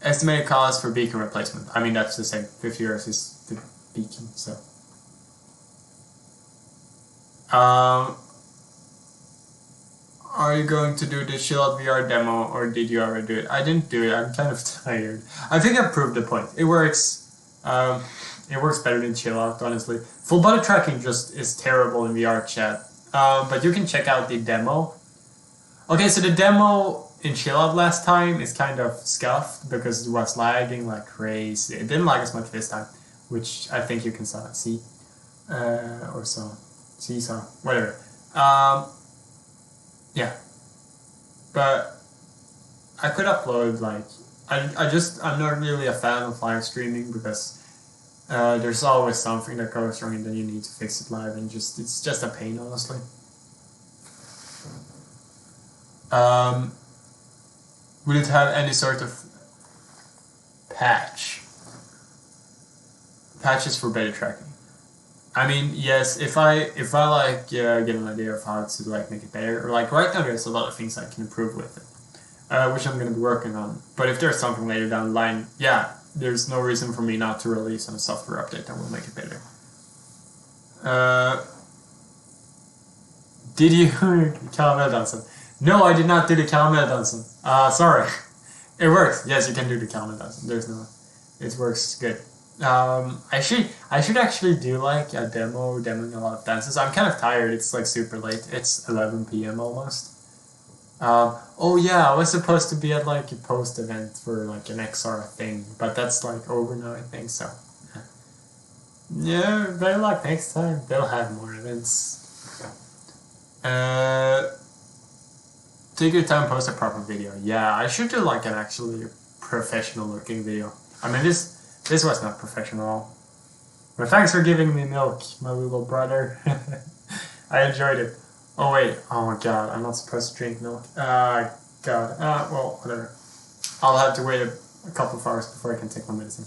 Estimated cost for beacon replacement. I mean, that's the same. 50 euros is the beacon, so. Are you going to do the Chillout VR demo, or did you already do it? I didn't do it. I'm kind of tired. I think I proved the point. It works. It works better than Chillout, honestly. Full body tracking just is terrible in VR chat. But you can check out the demo. Okay, so the demo in Chillout last time is kind of scuffed because it was lagging like crazy. It didn't lag as much this time, which I think you can see. Or so. Seesaw. Whatever. Yeah. But I could upload like... I'm not really a fan of live streaming because there's always something that goes wrong and then you need to fix it live and it's just a pain, honestly. Would it have any sort of patches for better tracking? I mean, yes, if I like get an idea of how to like make it better, or like right now there's a lot of things I can improve with it, which I'm gonna be working on. But if there's something later down the line, yeah, there's no reason for me not to release a software update that will make it better. Did you Calamel Dansen? No, I did not do the Calamel Dansen. Sorry. It works. Yes, you can do the Calamel Dansen. There's no... It works good. I should actually do like a demoing a lot of dances. I'm kind of tired. It's like super late. It's 11 p.m. almost. Oh yeah, I was supposed to be at like a post event for like an XR thing, but that's like over now, I think, so. Yeah, better luck next time. They'll have more events. Take your time, post a proper video. Yeah, I should do like an actually professional looking video. I mean, this was not professional. But thanks for giving me milk, my little brother. I enjoyed it. Oh wait, oh my god, I'm not supposed to drink milk. God. Well, whatever. I'll have to wait a couple of hours before I can take my medicine.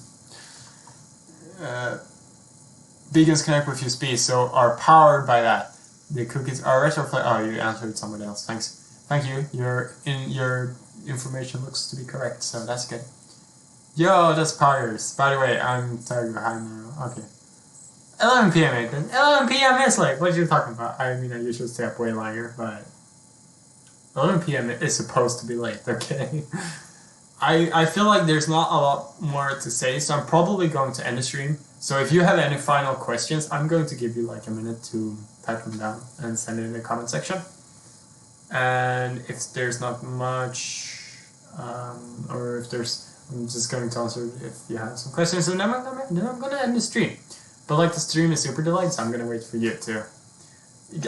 Beacons connect with USB, so are powered by that. The cookies are retrofit. Oh, you answered someone else. Thanks. Thank you. Your information looks to be correct, so that's good. Yo, that's Powers. By the way, I'm tired behind now. Okay. 11 p.m. Nathan. 11 p.m. is late. What are you talking about? I mean, I usually stay up way longer, but 11 p.m. is supposed to be late. Okay. I feel like there's not a lot more to say, so I'm probably going to end the stream. So if you have any final questions, I'm going to give you like a minute to type them down and send it in the comment section. And if there's not much, or if there's, I'm just going to answer if you have some questions, and then I'm going to end the stream. But like the stream is super delayed, so I'm going to wait for you to.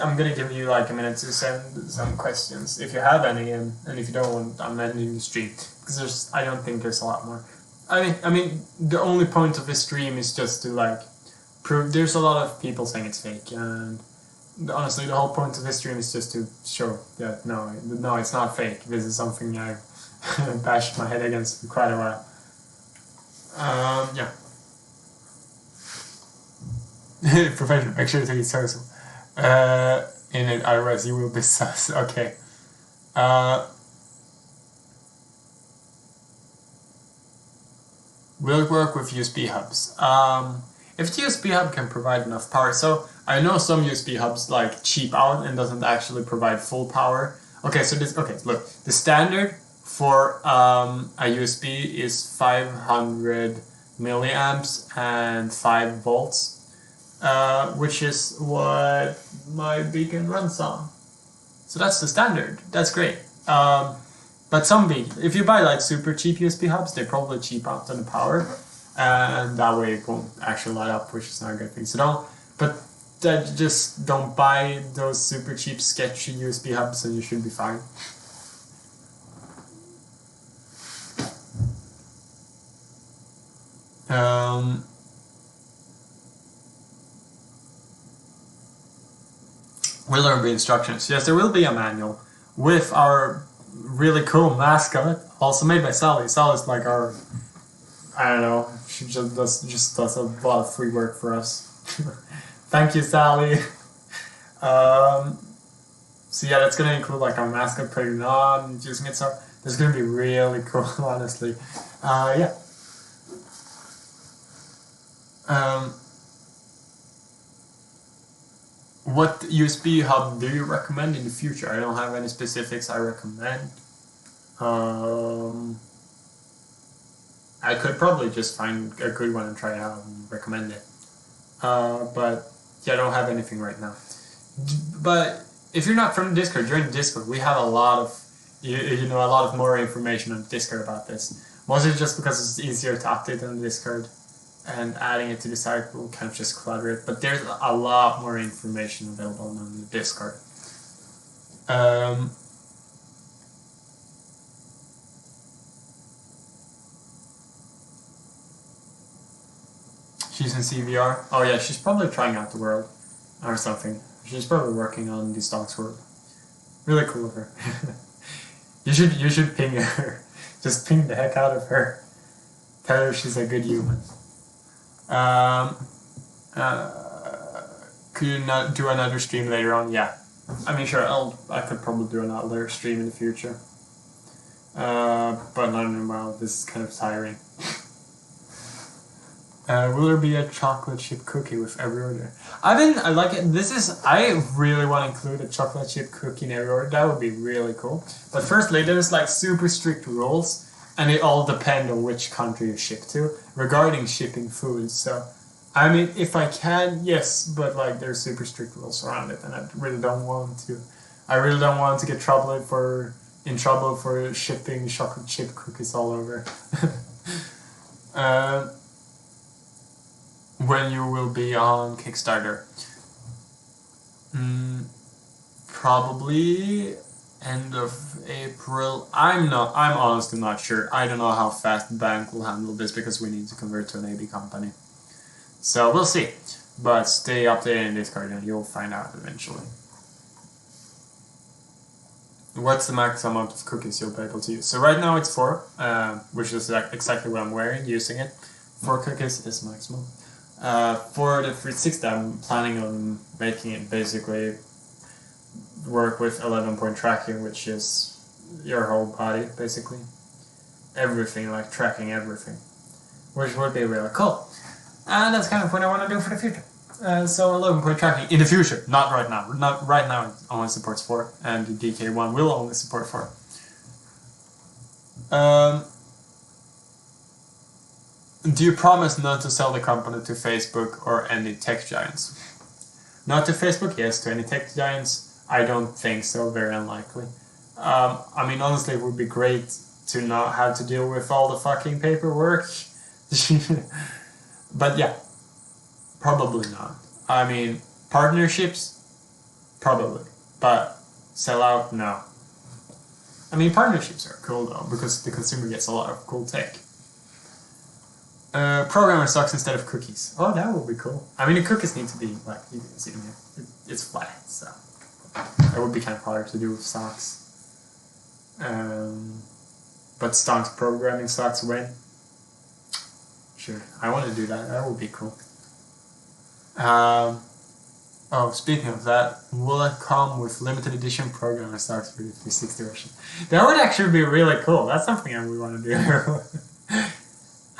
I'm going to give you like a minute to send some questions if you have any, and if you don't want, I'm ending the stream because I don't think there's a lot more. I mean, the only point of this stream is just to like prove. There's a lot of people saying it's fake, and honestly, the whole point of this stream is just to show that no, it's not fake. This is something I bashed my head against for quite a while. Yeah. Professional, make sure to eat social. In it, otherwise you will be sus. Okay. Will it work with USB hubs? If the USB hub can provide enough power, so I know some USB hubs like cheap out and doesn't actually provide full power. Okay, so look, the standard for a USB is 500 milliamps and 5 volts. Which is what my beacon runs on. So that's the standard. That's great. But some if you buy like super cheap USB hubs, they probably cheap out on the power, and that way it won't actually light up, which is not a good thing. So just don't buy those super cheap sketchy USB hubs, and you should be fine. Will there be instructions? Yes, there will be a manual with our really cool mascot, also made by Sally. Sally's like our, I don't know, she just does a lot of free work for us. Thank you, Sally. So yeah, that's gonna include like our mascot putting it on, using it. So That's gonna be really cool, honestly. Yeah. What USB hub do you recommend in the future? I don't have any specifics I recommend. I could probably just find a good one and try it out and recommend it. But yeah, I don't have anything right now. But if you're not from Discord, join Discord. We have a lot of, a lot of more information on Discord about this. Mostly just because it's easier to update on Discord, and adding it to the site will kind of just clutter it. But there's a lot more information available on the Discord. She's in CVR. Oh yeah, she's probably trying out the world or something. She's probably working on the StonX world. Really cool of her. you should ping her. Just ping the heck out of her. Tell her she's a good human. Could you not do another stream later on? Yeah. I mean, sure. I could probably do another stream in the future. But not in a while. This is kind of tiring. Will there be a chocolate chip cookie with every order? I like it. I really want to include a chocolate chip cookie in every order. That would be really cool. But firstly, there's like super strict rules, and they all depend on which country you ship to regarding shipping food. So, I mean, if I can, yes, but like there's super strict rules around it, and I really don't want to. I really don't want to get in trouble for shipping chocolate chip cookies all over. When you will be on Kickstarter? Probably end of April. I'm honestly not sure. I don't know how fast the bank will handle this because we need to convert to an AB company. So we'll see. But stay updated in Discord and you'll find out eventually. What's the max amount of cookies you'll be able to use? So right now it's 4, which is exactly what I'm using it. 4 cookies is maximum. For the 360, I'm planning on making it basically work with 11-point tracking, which is your whole body, basically. Everything, like tracking everything. Which would be really cool. And that's kind of what I want to do for the future. So 11-point tracking in the future, not right now. Not right now, it only supports 4, and the DK1 will only support 4. Do you promise not to sell the company to Facebook or any tech giants? Not to Facebook, yes. To any tech giants, I don't think so. Very unlikely. I mean, honestly, it would be great to not have to deal with all the fucking paperwork. But yeah, probably not. I mean, partnerships, probably. But sell out, no. I mean, partnerships are cool though, because the consumer gets a lot of cool tech. Programmer socks instead of cookies. Oh, that would be cool. I mean, the cookies need to be, like, you can see them here. It's flat, so that would be kind of hard to do with socks. But StonX programming socks when? Sure, I want to do that. That would be cool. Oh, speaking of that, will it come with limited edition programmer socks for the 360 version? That would actually be really cool. That's something I would want to do.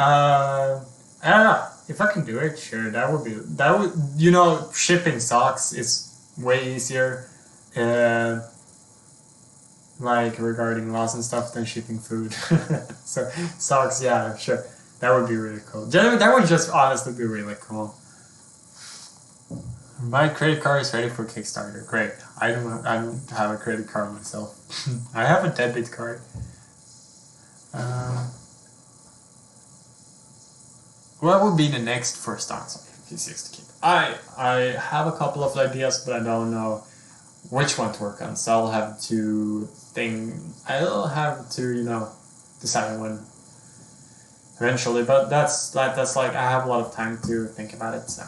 I don't know. If I can do it, sure, that would, shipping socks is way easier, like, regarding laws and stuff than shipping food. So, socks, yeah, sure, that would be really cool. That would just honestly be really cool. My credit card is ready for Kickstarter. Great. I don't have a credit card myself. I have a debit card. What would be the next for StonX on 360? I have a couple of ideas, but I don't know which one to work on. So I'll have to decide one eventually. But that's like I have a lot of time to think about it. So.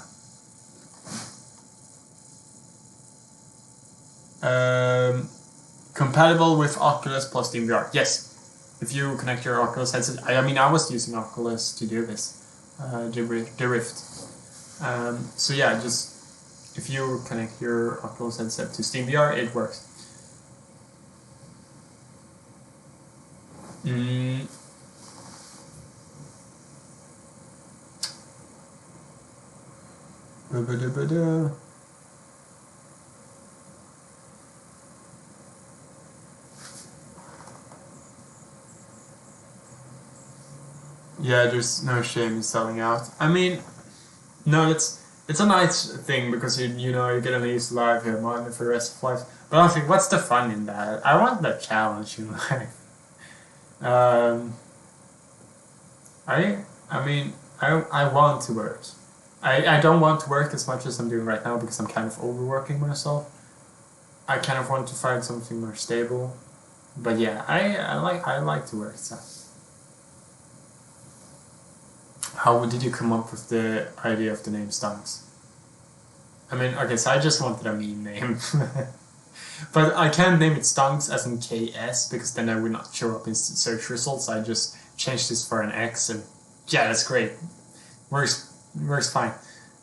Compatible with Oculus plus SteamVR. Yes. If you connect your Oculus headset, I was using Oculus to do this. The Rift. So yeah, just if you connect your Oculus headset to SteamVR, it works. Mm. Ba-ba-da-ba-da. Yeah, there's no shame in selling out. I mean, no, it's a nice thing because you know you're gonna use live here money for the rest of life. But I think what's the fun in that? I want that challenge in life. Um, I mean I want to work. I don't want to work as much as I'm doing right now because I'm kind of overworking myself. I kind of want to find something more stable. But yeah, I like to work. So. How did you come up with the idea of the name StonX? I mean, okay, so I just wanted a meme name. But I can't name it StonX as in KS because then I would not show up in search results. I just changed this for an X and yeah, that's great. Works fine.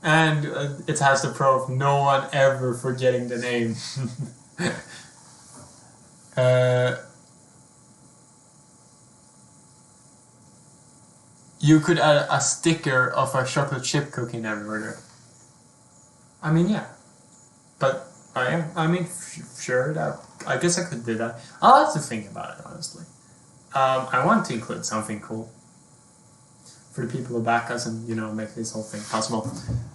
And it has the pro of no one ever forgetting the name. You could add a sticker of a chocolate chip cookie in every order. I mean, yeah. But I mean, sure, that I guess I could do that. I'll have to think about it, honestly. I want to include something cool for the people who back us and, you know, make this whole thing possible.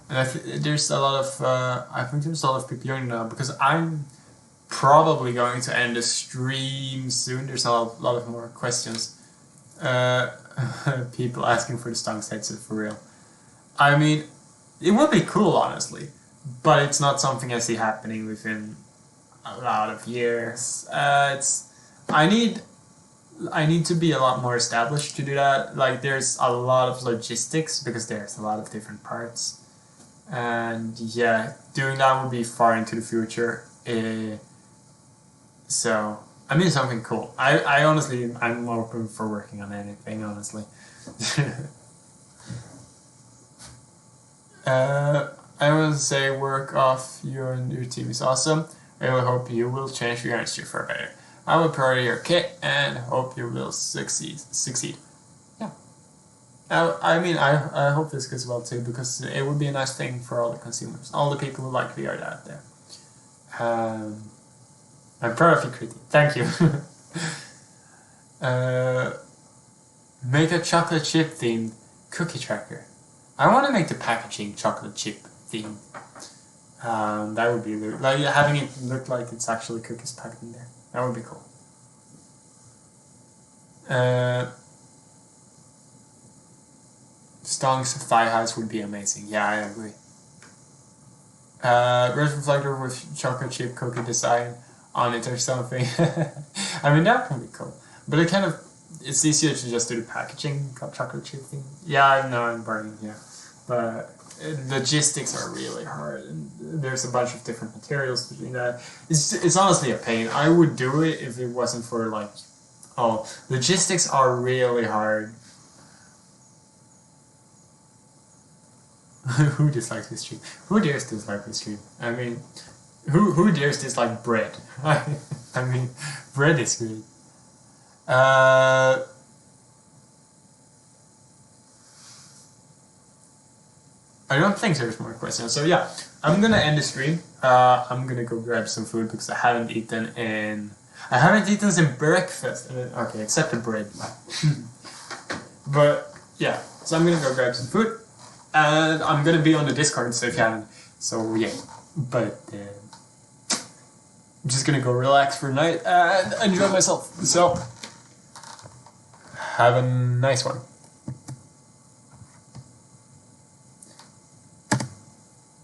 And there's a lot of, I think there's a lot of people joining now because I'm probably going to end the stream soon. There's a lot of more questions. People asking for the StonX headset for real. I mean, it would be cool, honestly, but it's not something I see happening within a lot of years. I need to be a lot more established to do that. Like, there's a lot of logistics because there's a lot of different parts, and yeah, doing that would be far into the future. So. I mean something cool. I honestly, I'm open for working on anything, honestly. I want to say work off your team is awesome. I really hope you will change your industry for better. I will proud of your kit and hope you will succeed. Yeah. I mean, I hope this goes well too because it would be a nice thing for all the consumers, all the people who like VR out there. I'm proud of you, Kriti. Thank you. Make a chocolate chip themed cookie tracker. I want to make the packaging chocolate chip themed. That would be like having it look like it's actually cookies packed in there. That would be cool. StonX thigh highs would be amazing. Yeah, I agree. Red reflector with chocolate chip cookie design on it or something. I mean, that would be cool. But it's easier to just do the packaging chocolate chip thing. Yeah, I know I'm burning here. But logistics are really hard. And there's a bunch of different materials between that. It's honestly a pain. I would do it if it wasn't for like, logistics are really hard. Who dislikes this stream? Who dares dislike this stream? I mean, who dares dislike bread? I mean, bread is good. I don't think there's more questions. So yeah, I'm gonna end the stream. I'm gonna go grab some food because I haven't eaten since breakfast. Okay, except the bread. But yeah, so I'm gonna go grab some food, and I'm gonna be on the Discord. So if you haven't, so yeah, but. I'm just gonna go relax for the night and enjoy myself. So, have a nice one.